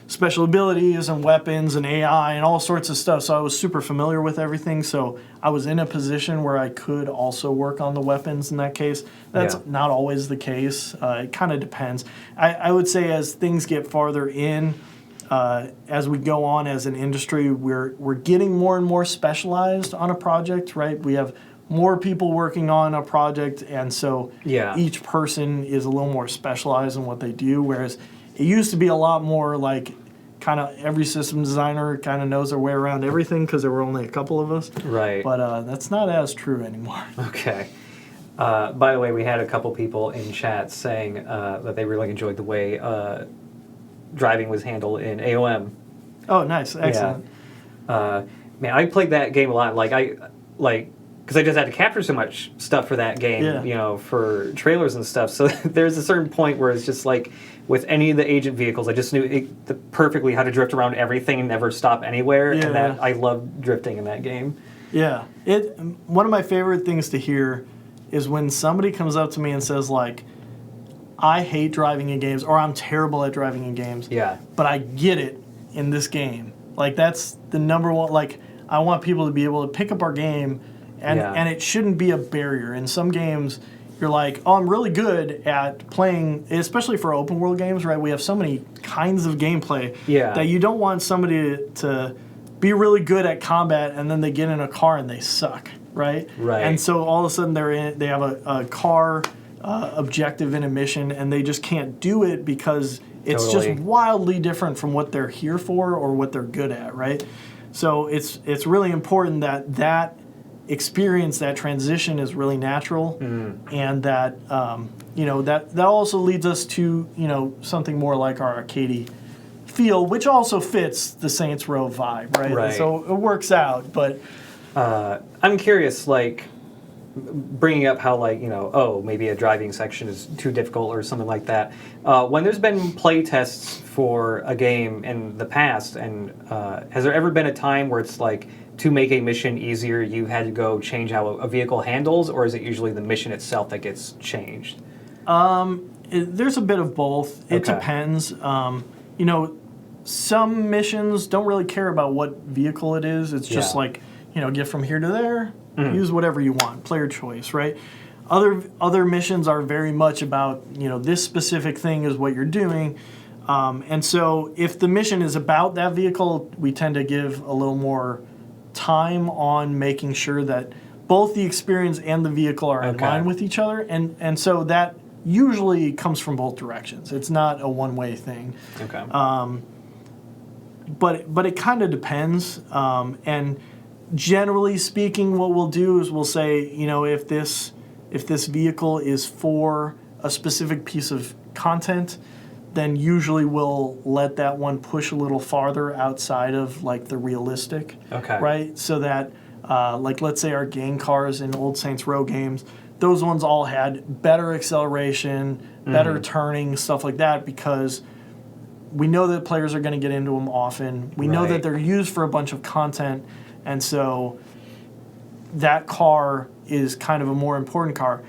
special abilities and weapons and AI and all sorts of stuff. So I was super familiar with everything. So I was in a position where I could also work on the weapons in that case. That's not always the case. It kind of depends. I would say as things get farther in, as we go on as an industry, we're getting more and more specialized on a project, right? We have more people working on a project, and so each person is a little more specialized in what they do, whereas it used to be a lot more like kind of every system designer kind of knows their way around everything because there were only a couple of us. Right. But that's not as true anymore. Okay. By the way, we had a couple people in chat saying that they really enjoyed the way driving was handled in AOM. Oh, nice. Excellent. Yeah. Man, I played that game a lot. Because I just had to capture so much stuff for that game, for trailers and stuff. So there's a certain point where it's just like, with any of the agent vehicles, I just knew perfectly how to drift around everything and never stop anywhere. And that I love drifting in that game. Yeah. One of my favorite things to hear is when somebody comes up to me and says, like, I hate driving in games, or I'm terrible at driving in games. Yeah. But I get it in this game. Like, that's the number one. Like, I want people to be able to pick up our game. And it shouldn't be a barrier. In some games, you're like, oh, I'm really good at playing, especially for open world games, right? We have so many kinds of gameplay that you don't want somebody to be really good at combat and then they get in a car and they suck, right? Right. And so all of a sudden they have a car objective in a mission and they just can't do it because it's just wildly different from what they're here for or what they're good at, right? So it's really important that experience, that transition is really natural, and that that also leads us to something more like our arcadey feel, which also fits the Saints Row vibe, right? So it works out. But I'm curious, like bringing up how maybe a driving section is too difficult or something like that. When there's been play tests for a game in the past, and has there ever been a time where it's like to make a mission easier, you had to go change how a vehicle handles, or is it usually the mission itself that gets changed? There's a bit of both. It depends. You know, some missions don't really care about what vehicle it is. It's just like, you know, get from here to there, use whatever you want, player choice, right? Other missions are very much about, you know, this specific thing is what you're doing. And so if the mission is about that vehicle, we tend to give a little more time on making sure that both the experience and the vehicle are in line with each other. And so that usually comes from both directions. It's not a one-way thing. Okay. But it kind of depends. And generally speaking, what we'll do is we'll say, you know, if this vehicle is for a specific piece of content, then usually we'll let that one push a little farther outside of like the realistic, right? So that, like let's say our gang cars in old Saints Row games, those ones all had better acceleration, better turning, stuff like that, because we know that players are going to get into them often. We know that they're used for a bunch of content, and so that car is kind of a more important car.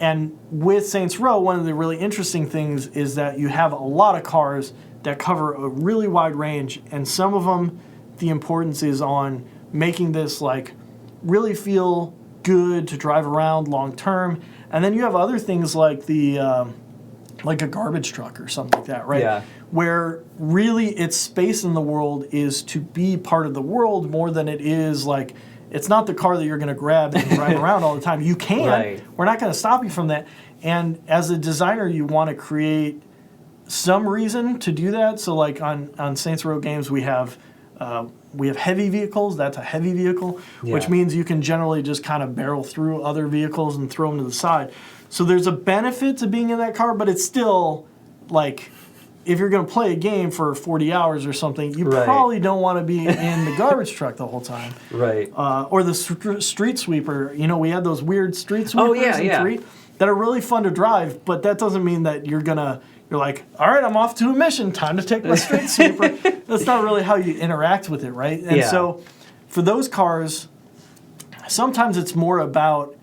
And with Saints Row, one of the really interesting things is that you have a lot of cars that cover a really wide range, and some of them, the importance is on making this like really feel good to drive around long term. And then you have other things like the like a garbage truck or something like that, right? Yeah. Where really its space in the world is to be part of the world more than it is like, it's not the car that you're going to grab and drive around all the time. You can. We're not going to stop you from that. And as a designer, you want to create some reason to do that. So like on Saints Row games, we have heavy vehicles. That's a heavy vehicle, which means you can generally just kind of barrel through other vehicles and throw them to the side. So there's a benefit to being in that car, but it's still like, if you're going to play a game for 40 hours or something, you probably don't want to be in the garbage truck the whole time. Right. Or the street sweeper. You know, we had those weird street sweepers in 3 that are really fun to drive, but that doesn't mean that you're like, all right, I'm off to a mission. Time to take my street sweeper. That's not really how you interact with it, right? And so for those cars, sometimes it's more about,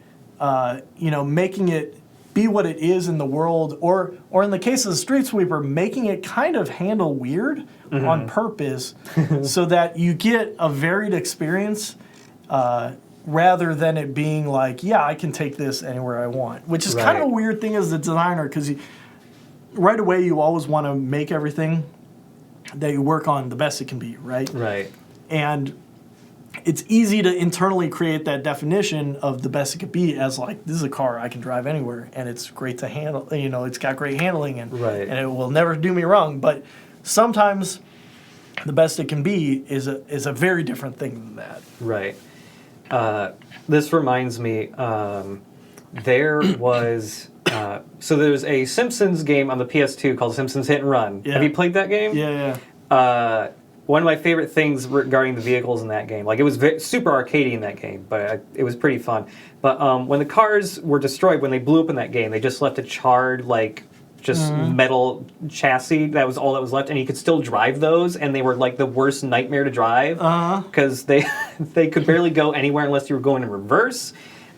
you know, making it be what it is in the world, or in the case of the street sweeper, making it kind of handle weird on purpose so that you get a varied experience rather than it being like, yeah, I can take this anywhere I want, which is kind of a weird thing as a designer, because right away you always want to make everything that you work on the best it can be, right? Right. And it's easy to internally create that definition of the best it could be as like, this is a car I can drive anywhere and it's great to handle, you know, it's got great handling and it will never do me wrong. But sometimes the best it can be is a very different thing than that. Right. This reminds me, there was, so there's a Simpsons game on the PS2 called Simpsons Hit and Run. Have you played that game? Yeah. One of my favorite things regarding the vehicles in that game, like it was super arcadey in that game, but it was pretty fun. But when the cars were destroyed, when they blew up in that game, they just left a charred, like, just metal chassis. That was all that was left, and you could still drive those, and they were like the worst nightmare to drive because they could barely go anywhere unless you were going in reverse.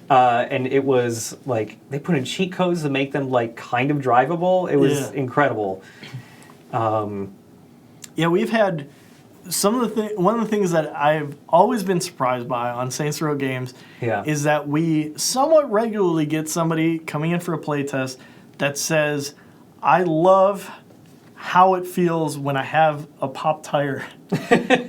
And it was like they put in cheat codes to make them like kind of drivable. It was incredible. Yeah, we've had some of one of the things that I've always been surprised by on Saints Row games is that we somewhat regularly get somebody coming in for a playtest that says, I love how it feels when I have a pop tire,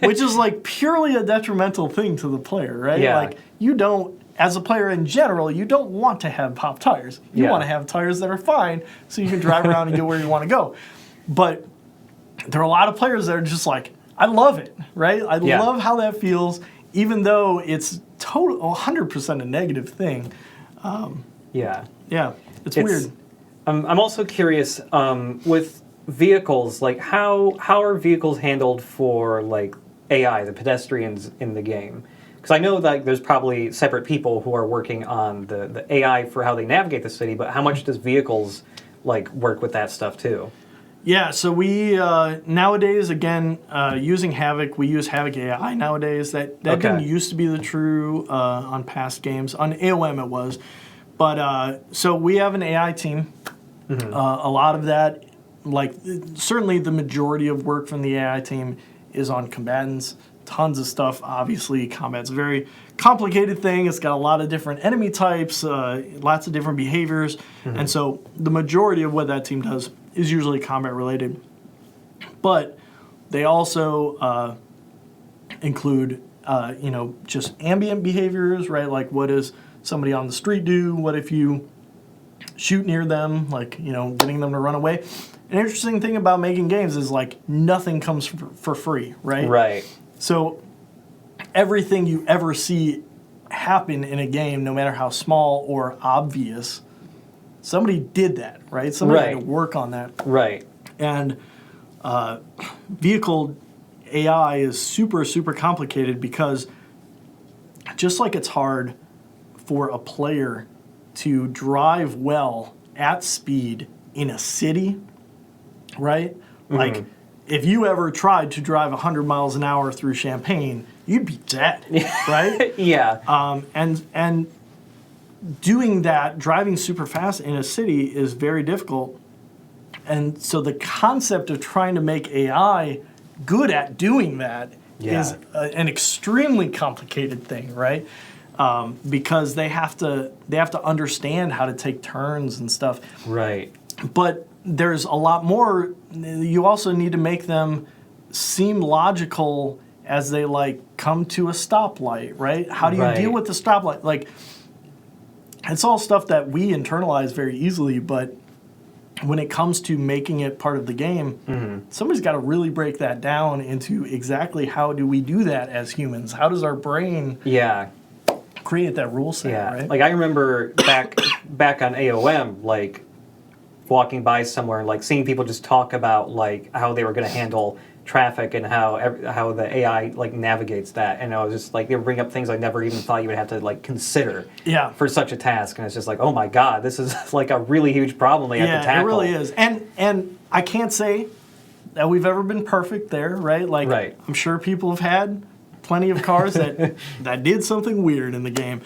which is like purely a detrimental thing to the player, right? Like you don't, as a player in general, you don't want to have pop tires. You want to have tires that are fine so you can drive around and get where you want to go. But there are a lot of players that are just like, I love it, right? I love how that feels, even though it's 100% a negative thing. It's weird. I'm also curious with vehicles, like how are vehicles handled for like AI, the pedestrians in the game? Because I know that there's probably separate people who are working on the AI for how they navigate the city, but how much does vehicles like work with that stuff too? Yeah, so we nowadays, again, using Havoc, we use Havoc AI nowadays. That didn't used to be the true on past games. On AOM it was. But so we have an AI team. A lot of that, like certainly the majority of work from the AI team is on combatants. Tons of stuff, obviously. Combat's a very complicated thing. It's got a lot of different enemy types, lots of different behaviors. And so the majority of what that team does is usually combat related. But they also include, just ambient behaviors, right? Like what does somebody on the street do? What if you shoot near them, like, getting them to run away? An interesting thing about making games is like nothing comes for free, right? Right. So everything you ever see happen in a game, no matter how small or obvious, somebody did that, right? Somebody had to work on that. Right. And vehicle AI is super, super complicated because just like it's hard for a player to drive well at speed in a city, right? Like, if you ever tried to drive 100 miles an hour through Champaign, you'd be dead, right? Yeah. And doing that, driving super fast in a city is very difficult. And so the concept of trying to make AI good at doing that is an extremely complicated thing, right? Because they have to understand how to take turns and stuff. Right. But there's a lot more. You also need to make them seem logical as they come to a stoplight, right? How do you deal with the stoplight? Like, it's all stuff that we internalize very easily, but when it comes to making it part of the game, somebody's got to really break that down into exactly how do we do that as humans? How does our brain create that rule set, right? Like, I remember back on AOM, walking by somewhere and seeing people just talk about how they were going to handle traffic and how the AI navigates that, and I was just they would bring up things I never even thought you would have to consider for such a task, and it's just oh my god, this is a really huge problem they have to tackle. It really is, and I can't say that we've ever been perfect there, right? I'm sure people have had plenty of cars that did something weird in the game.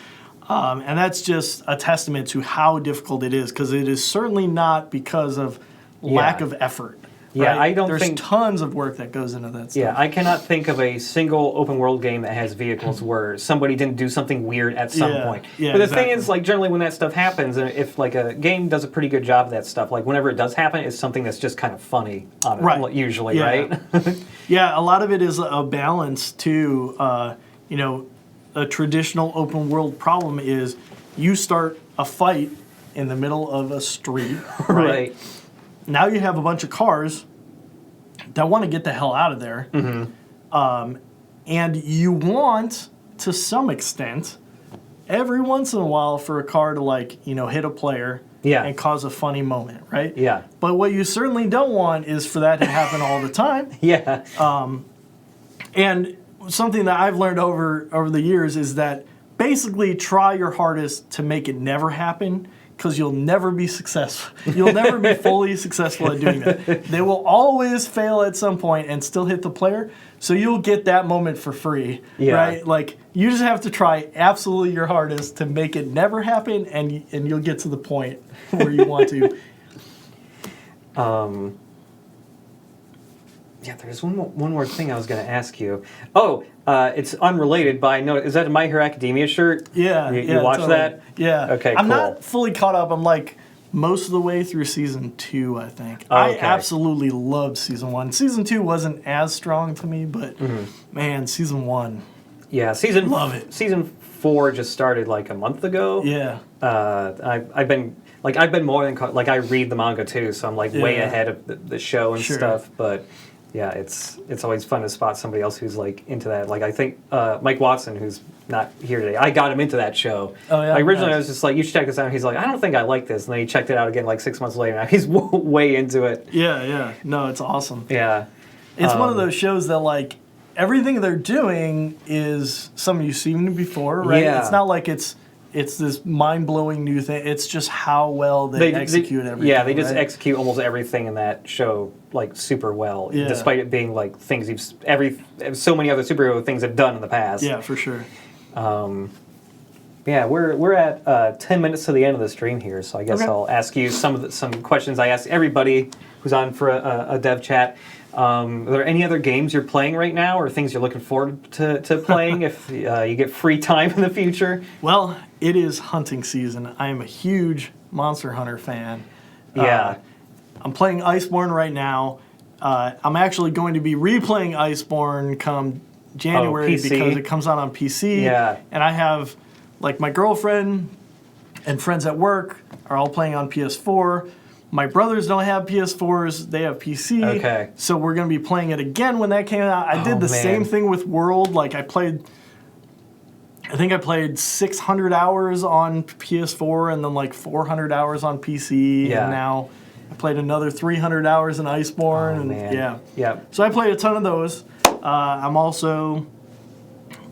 And that's just a testament to how difficult it is, because it is certainly not because of lack of effort. Yeah, right? There's tons of work that goes into that stuff. Yeah, I cannot think of a single open world game that has vehicles where somebody didn't do something weird at some point. Yeah, but the thing is, generally when that stuff happens, and if a game does a pretty good job of that stuff, whenever it does happen, it's something that's just kind of funny on it, usually, right? Yeah, a lot of it is a balance too. A traditional open world problem is you start a fight in the middle of a street, right? Now you have a bunch of cars that want to get the hell out of there. And you want, to some extent, every once in a while for a car to hit a player and cause a funny moment, right? Yeah. But what you certainly don't want is for that to happen all the time. And something that I've learned over the years is that basically try your hardest to make it never happen, because you'll never be successful. You'll never be fully successful at doing that. They will always fail at some point and still hit the player, so you'll get that moment for free, right? You just have to try absolutely your hardest to make it never happen, and you'll get to the point where you want to. Yeah, there's one more thing I was going to ask you. Oh, it's unrelated, but I know, is that a My Hero Academia shirt? Yeah. You watch that? Yeah. Okay, I'm cool. not fully caught up. I'm most of the way through season 2, I think. I absolutely loved season 1. Season 2 wasn't as strong to me, but man, season 1. Yeah, love it. Season 4 just started a month ago. Yeah. I've been more than I read the manga too, so I'm way ahead of the show and stuff, but. Yeah, it's always fun to spot somebody else who's into that. I think Mike Watson, who's not here today, I got him into that show. Oh yeah. Originally, I was just you should check this out. And he's I don't think I like this, and then he checked it out again 6 months later. Now he's way into it. Yeah. No, it's awesome. Yeah, it's one of those shows that everything they're doing is something you've seen before, right? Yeah. It's not it's this mind-blowing new thing. It's just how well they execute everything. Yeah, they just execute almost everything in that show like super well, Yeah. despite it being like things so many other superhero things have done in the past. Yeah, for sure. Yeah, we're at 10 minutes to the end of the stream here, so I guess Okay. I'll ask you some questions I ask everybody who's on for a dev chat. Are there any other games you're playing right now, or things you're looking forward to playing if you get free time in the future? Well, it is hunting season. I am a huge Monster Hunter fan. Yeah. I'm playing Iceborne right now. I'm actually going to be replaying Iceborne come January PC? because it comes out on PC. Yeah. And I have, like, my girlfriend and friends at work are all playing on PS4. My brothers don't have PS4s; they have PC. Okay. So we're going to be playing it again when that came out. I did the same thing with World. Like, I think I played 600 hours on PS4 and then like 400 hours on PC. Yeah. And now I played another 300 hours in Iceborne. Man. Yeah. So I played a ton of those. I'm also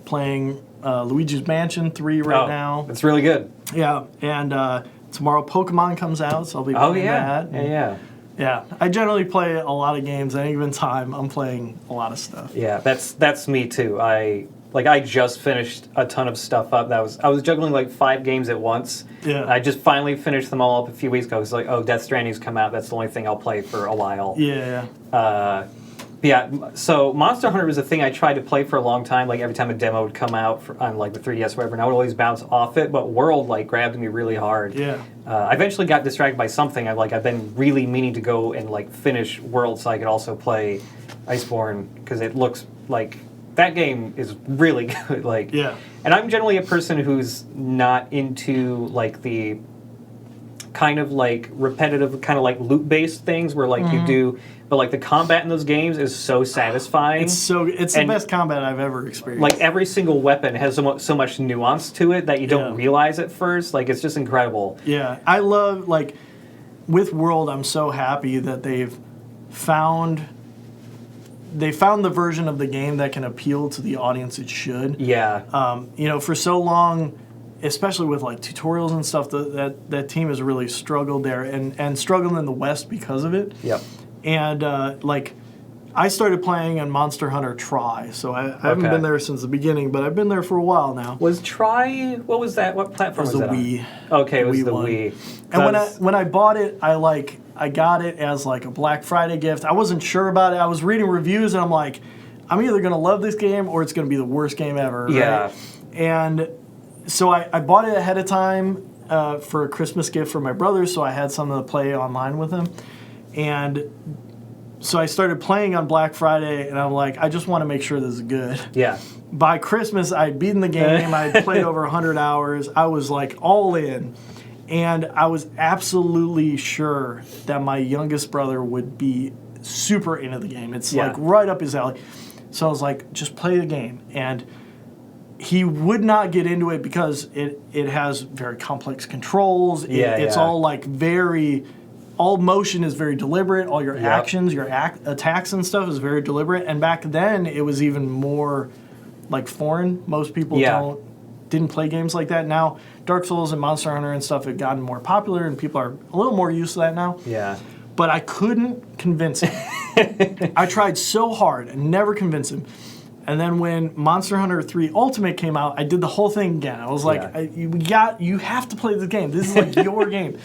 playing Luigi's Mansion 3 right now. It's really good. Yeah. And tomorrow Pokemon comes out, so I'll be playing that. Yeah. I generally play a lot of games at any given time. I'm playing a lot of stuff. Yeah, that's me too. I just finished a ton of stuff up. I was juggling like 5 games at once. Yeah. I just finally finished them all up a few weeks ago. It's like, oh, Death Stranding's come out. That's the only thing I'll play for a while. Yeah. Yeah. So Monster Hunter was a thing I tried to play for a long time. Like every time a demo would come out on like the 3DS or whatever, and I would always bounce off it. But World like grabbed me really hard. Yeah. I eventually got distracted by something. I've been really meaning to go and like finish World so I could also play Iceborne because it looks like that game is really good. Like, Yeah. And I'm generally a person who's not into like the kind of like repetitive, kind of like loot-based things where like you do, but like the combat in those games is so satisfying. It's the best combat I've ever experienced. Like every single weapon has so much nuance to it that you don't realize at first. Like it's just incredible. Yeah, I love, like, with World, I'm so happy that they found the version of the game that can appeal to the audience it should. Yeah. For so long, especially with like tutorials and stuff, that team has really struggled there and struggled in the West because of it. Yep. And I started playing on Monster Hunter Tri, so I haven't been there since the beginning, but I've been there for a while now. Was Tri? What was that? What platform was that? It was the Wii. Okay, it was the one. Wii. And when I bought it, I got it as like a Black Friday gift. I wasn't sure about it. I was reading reviews and I'm like, I'm either gonna love this game or it's gonna be the worst game ever. Yeah. Right? And so I bought it ahead of time for a Christmas gift for my brother, so I had something to play online with him. And so I started playing on Black Friday, and I'm like, I just want to make sure this is good. Yeah. By Christmas, I'd beaten the game. I'd played over 100 hours. I was like all in. And I was absolutely sure that my youngest brother would be super into the game. It's like right up his alley. So I was like, just play the game. And he would not get into it because it has very complex controls. It's all like all motion is very deliberate. All your actions, your attacks and stuff is very deliberate. And back then, it was even more like foreign. Most people didn't play games like that. Now, Dark Souls and Monster Hunter and stuff have gotten more popular, and people are a little more used to that now. Yeah. But I couldn't convince him. I tried so hard and never convinced him. And then when Monster Hunter 3 Ultimate came out, I did the whole thing again. I was like, you have to play this game. This is like your game.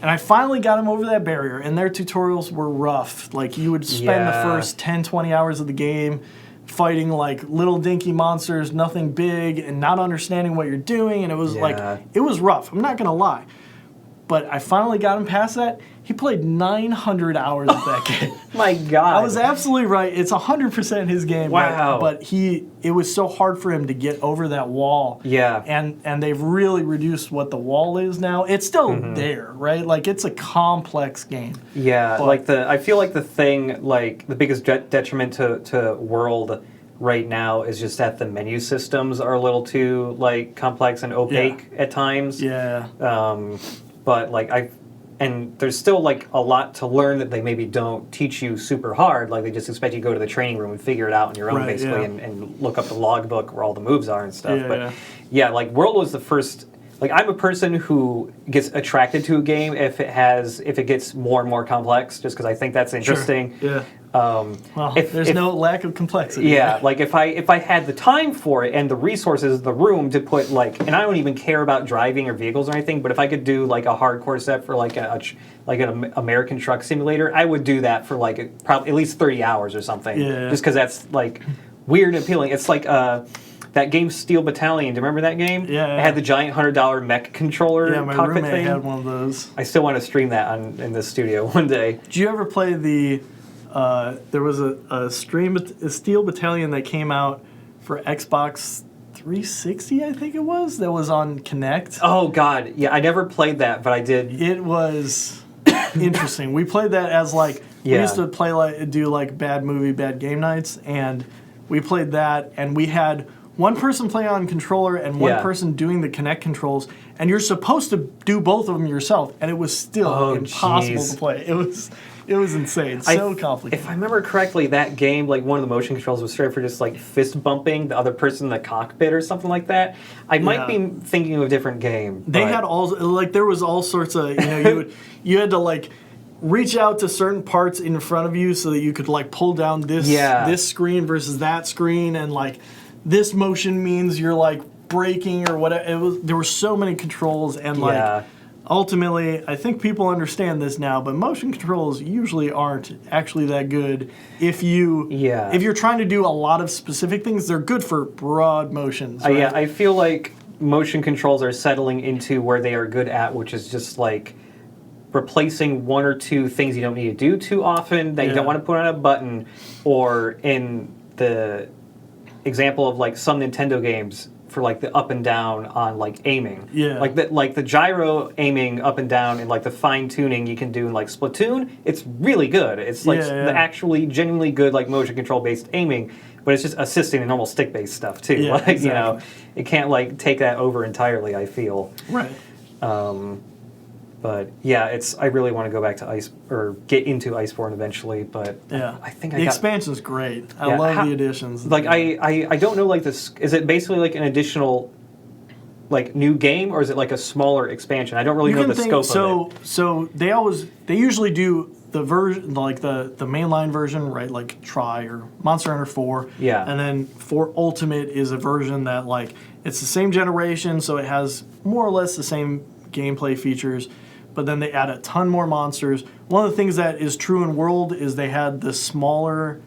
And I finally got him over that barrier, and their tutorials were rough. Like, you would spend the first 10, 20 hours of the game fighting, like, little dinky monsters, nothing big, and not understanding what you're doing, and it was, it was rough. I'm not going to lie. But I finally got him past that. He played 900 hours of that game. My God. I was absolutely right. It's 100% his game. Wow. But it was so hard for him to get over that wall. Yeah. And they've really reduced what the wall is now. It's still there, right? Like, it's a complex game. Yeah. But, I feel like the biggest detriment to World right now is just that the menu systems are a little too like complex and opaque at times. Yeah. But and there's still like a lot to learn that they maybe don't teach you super hard. Like they just expect you to go to the training room and figure it out on your own basically and look up the logbook where all the moves are and stuff. Like World was the first like I'm a person who gets attracted to a game if it gets more and more complex, just because I think that's interesting. Sure. Yeah. Well, there's no lack of complexity. Yeah, like if I had the time for it and the resources, the room to put like, and I don't even care about driving or vehicles or anything, but if I could do like a hardcore set for like an American truck simulator, I would do that for like probably at least 30 hours or something. Yeah. Just because that's like weird and appealing. It's like that game Steel Battalion. Do you remember that game? Yeah. It had the giant $100 mech controller yeah, my cockpit roommate thing. had one of those. I still want to stream that in the studio one day. Did you ever play the? There was a Steel Battalion that came out for Xbox 360, I think it was. That was on Kinect. Oh God, yeah, I never played that, but I did. It was interesting. We played that as like we used to do like bad movie, bad game nights, and we played that, and we had one person play on controller and one person doing the Kinect controls, and you're supposed to do both of them yourself, and it was still impossible to play. It was insane. So complicated. If I remember correctly, that game, like one of the motion controls was straight for just like fist bumping the other person in the cockpit or something like that. I might be thinking of a different game. They had there was all sorts of, you had to like reach out to certain parts in front of you so that you could like pull down this screen versus that screen, and like this motion means you're like braking or whatever. There were so many controls, and like ultimately, I think people understand this now, but motion controls usually aren't actually that good. If you're trying to do a lot of specific things, they're good for broad motions. Right? I feel like motion controls are settling into where they are good at, which is just like replacing one or two things you don't need to do too often that you don't want to put on a button, or in the example of like some Nintendo games for like the up and down on like aiming. Yeah. Like the gyro aiming up and down and like the fine tuning you can do in like Splatoon, it's really good. It's like the actually genuinely good like motion control based aiming, but it's just assisting the normal stick based stuff too. Yeah, like exactly. It can't like take that over entirely, I feel. Right. But yeah, I really want to go back to get into Iceborne eventually. But I think the expansion's great. I love the additions. Like I don't know, like this, is it basically like an additional like new game, or is it like a smaller expansion? I don't really know the scope of it. So they usually do the version like the mainline version, right? Like Tri or Monster Hunter 4. Yeah. And then 4 Ultimate is a version that like it's the same generation, so it has more or less the same gameplay features. But then they add a ton more monsters. One of the things that is true in World is they had a smaller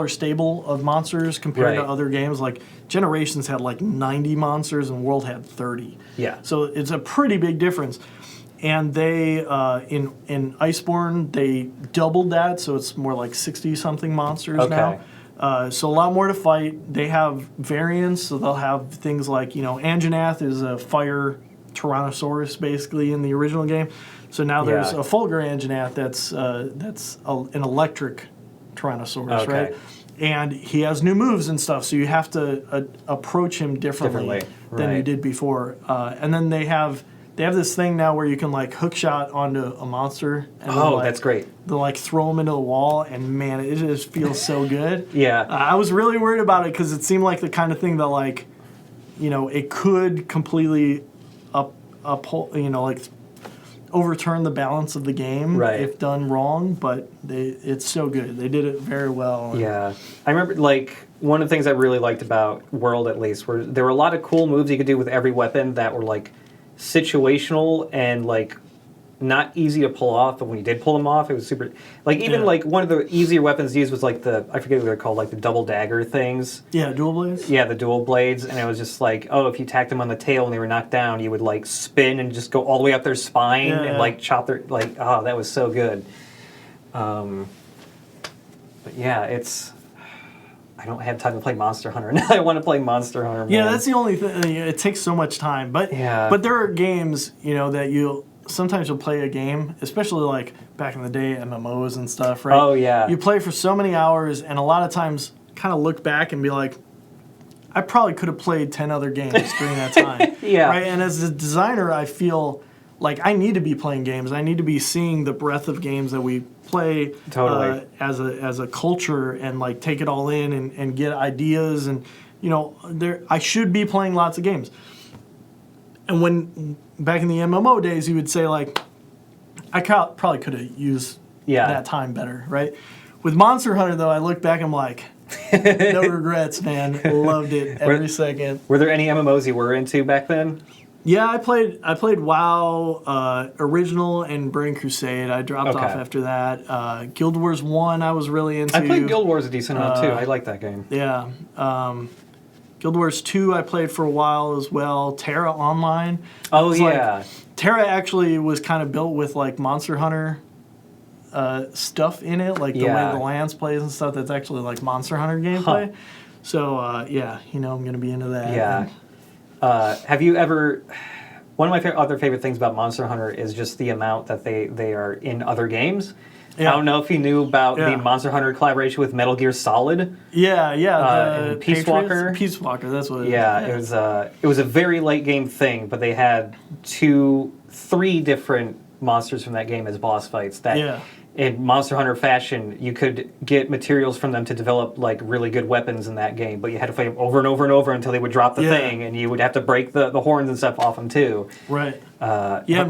stable of monsters compared to other games. Like Generations had like 90 monsters and World had 30. Yeah. So it's a pretty big difference. And they in Iceborne they doubled that, so it's more like 60-something monsters now. So a lot more to fight. They have variants, so they'll have things like Anjanath is a fire Tyrannosaurus basically in the original game. So now there's a Fulgur Anjanath that's an electric Tyrannosaurus, right? And he has new moves and stuff, so you have to approach him differently than you did before. And then they have this thing now where you can like hook shot onto a monster. And that's great. They'll like throw him into the wall, and man, it just feels so good. I was really worried about it because it seemed like the kind of thing that like, it could completely overturn the balance of the game if done wrong, but it's so good. They did it very well. Yeah. I remember like one of the things I really liked about World, at least, were there were a lot of cool moves you could do with every weapon that were like situational and like not easy to pull off, but when you did pull them off, it was super. Like even like one of the easier weapons to use was like I forget what they're called, like the double dagger things. Yeah, dual blades. Yeah, the dual blades, and it was just like, if you tacked them on the tail and they were knocked down, you would like spin and just go all the way up their spine and like chop their that was so good. But yeah, I don't have time to play Monster Hunter, and I want to play Monster Hunter. Man. Yeah, that's the only thing. It takes so much time, but there are games that sometimes you'll play a game, especially like back in the day, MMOs and stuff, right? Oh, yeah. You play for so many hours, and a lot of times kind of look back and be like, I probably could have played 10 other games during that time. Right? And as a designer, I feel like I need to be playing games. I need to be seeing the breadth of games that we play as a culture and like take it all in and get ideas. And, I should be playing lots of games. And when back in the MMO days, you would say like, I probably could have used that time better, right? With Monster Hunter though, I look back, I'm like, no regrets, man. Loved it every second. Were there any MMOs you were into back then? Yeah, I played WoW original and Burning Crusade. I dropped off after that. Guild Wars 1 I was really into. I played Guild Wars a decent amount too. I like that game. Yeah. Guild Wars 2 I played for a while as well. Terra Online. Oh yeah. Terra actually was kind of built with like Monster Hunter stuff in it, like the way the Lance plays and stuff. That's actually like Monster Hunter gameplay. So yeah, I'm gonna be into that. Yeah. Have you ever? One of my other favorite things about Monster Hunter is just the amount that they are in other games. Yeah. I don't know if you knew about the Monster Hunter collaboration with Metal Gear Solid. Yeah. Peace Walker. Peace Walker, that's what it is. Yeah, it was a very late game thing, but they had 3 different monsters from that game as boss fights. That in Monster Hunter fashion, you could get materials from them to develop like really good weapons in that game, but you had to fight them over and over and over until they would drop the thing, and you would have to break the horns and stuff off them too. Right. In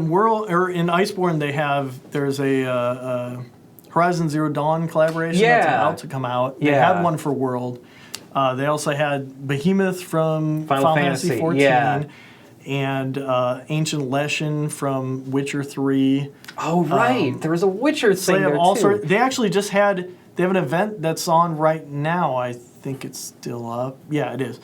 Iceborne there's a Horizon Zero Dawn collaboration that's about to come out. They had one for World. They also had Behemoth from Final Fantasy 14. And Ancient Leshen from Witcher 3. Oh, right. There was a Witcher thing there, too. They actually they have an event that's on right now. I think it's still up. Yeah, it is.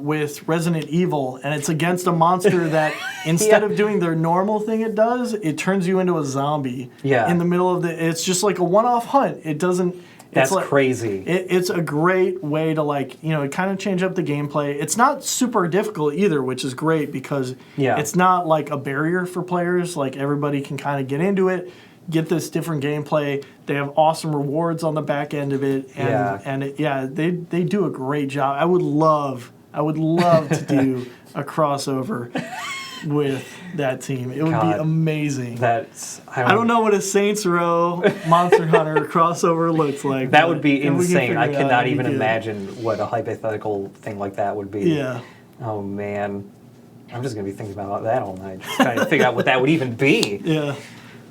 With Resident Evil, and it's against a monster that instead of doing their normal thing it does, it turns you into a zombie in the middle of it's just like a one-off hunt. It doesn't... That's crazy. It's a great way to kind of change up the gameplay. It's not super difficult either, which is great because it's not like a barrier for players. Like everybody can kind of get into it, get this different gameplay. They have awesome rewards on the back end of it, and they do a great job. I would love to do a crossover with that team. It would be amazing. I don't know what a Saints Row Monster Hunter crossover looks like. That would be insane. I cannot even imagine what a hypothetical thing like that would be. Yeah. Oh man, I'm just gonna be thinking about that all night, just trying to figure out what that would even be. Yeah.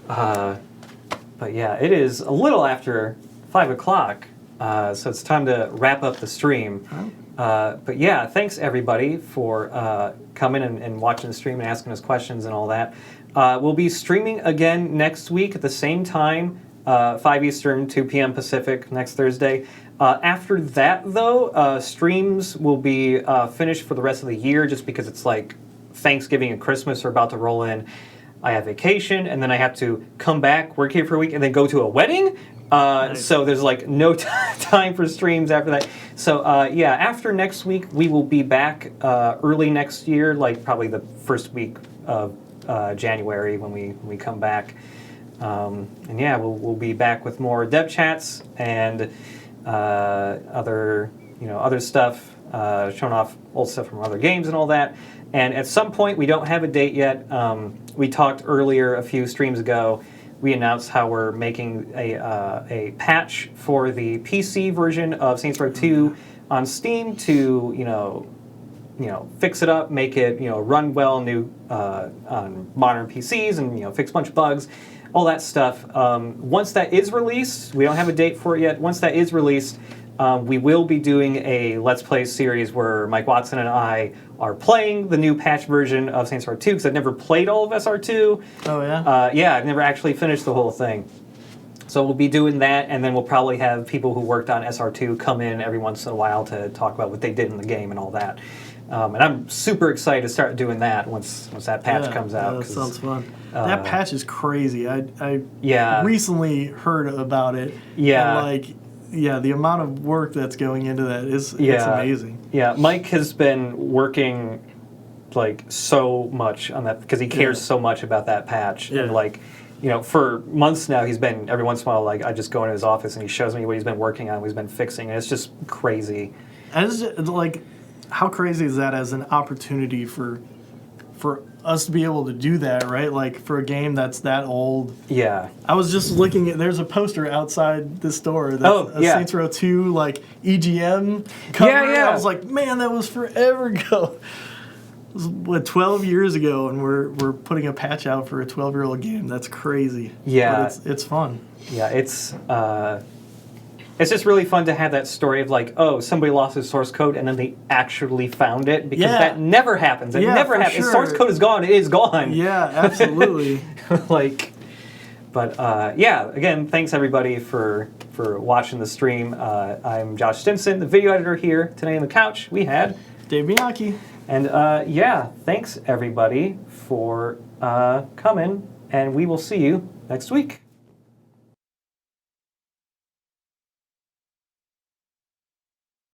But yeah, it is a little after 5 o'clock, so it's time to wrap up the stream. But yeah, thanks everybody for coming and watching the stream and asking us questions and all that. We'll be streaming again next week at the same time, 5 Eastern, 2 p.m. Pacific, next Thursday. After that, though, streams will be finished for the rest of the year just because it's like Thanksgiving and Christmas are about to roll in. I have vacation, and then I have to come back, work here for a week, and then go to a wedding. Nice. So there's like no time for streams after that. So after next week, we will be back early next year, like probably the first week of January when we come back. And yeah, we'll be back with more dev chats and other stuff, showing off old stuff from other games and all that. And at some point, we don't have a date yet. We talked earlier a few streams ago. We announced how we're making a patch for the PC version of Saints Row 2 on Steam to fix it up, make it run well on modern PCs, and fix a bunch of bugs, all that stuff. Once that is released, we don't have a date for it yet. Once that is released, we will be doing a Let's Play series where Mike Watson and I are playing the new patch version of Saints Row 2 because I've never played all of SR2. Oh, yeah? Yeah, I've never actually finished the whole thing. So we'll be doing that, and then we'll probably have people who worked on SR2 come in every once in a while to talk about what they did in the game and all that. And I'm super excited to start doing that once that patch comes out. That sounds fun. That patch is crazy. I recently heard about it. Yeah. And the amount of work that's going into that it's amazing. Yeah, Mike has been working so much on that because he cares so much about that patch. Yeah. And for months now, he's been every once in a while I just go into his office and he shows me what he's been working on, what he's been fixing, and it's just crazy. And it's how crazy is that as an opportunity for us to be able to do that, right? Like for a game that's that old. Yeah. I was just looking at, there's a poster outside the store that's Saints Row 2 EGM cover. Yeah. I was like, man, that was forever ago. was, what, 12 years ago, and we're putting a patch out for a 12-year-old game. That's crazy. Yeah. But it's fun. Yeah, it's just really fun to have that story of like, oh, somebody lost his source code and then they actually found it, because that never happens. It never happens. Sure. If source code is gone, it is gone. Yeah, absolutely. Yeah, again, thanks everybody for watching the stream. I'm Josh Stimson, the video editor here. Today on the couch, we had Dave Bianchi. And yeah, thanks everybody for coming, and we will see you next week.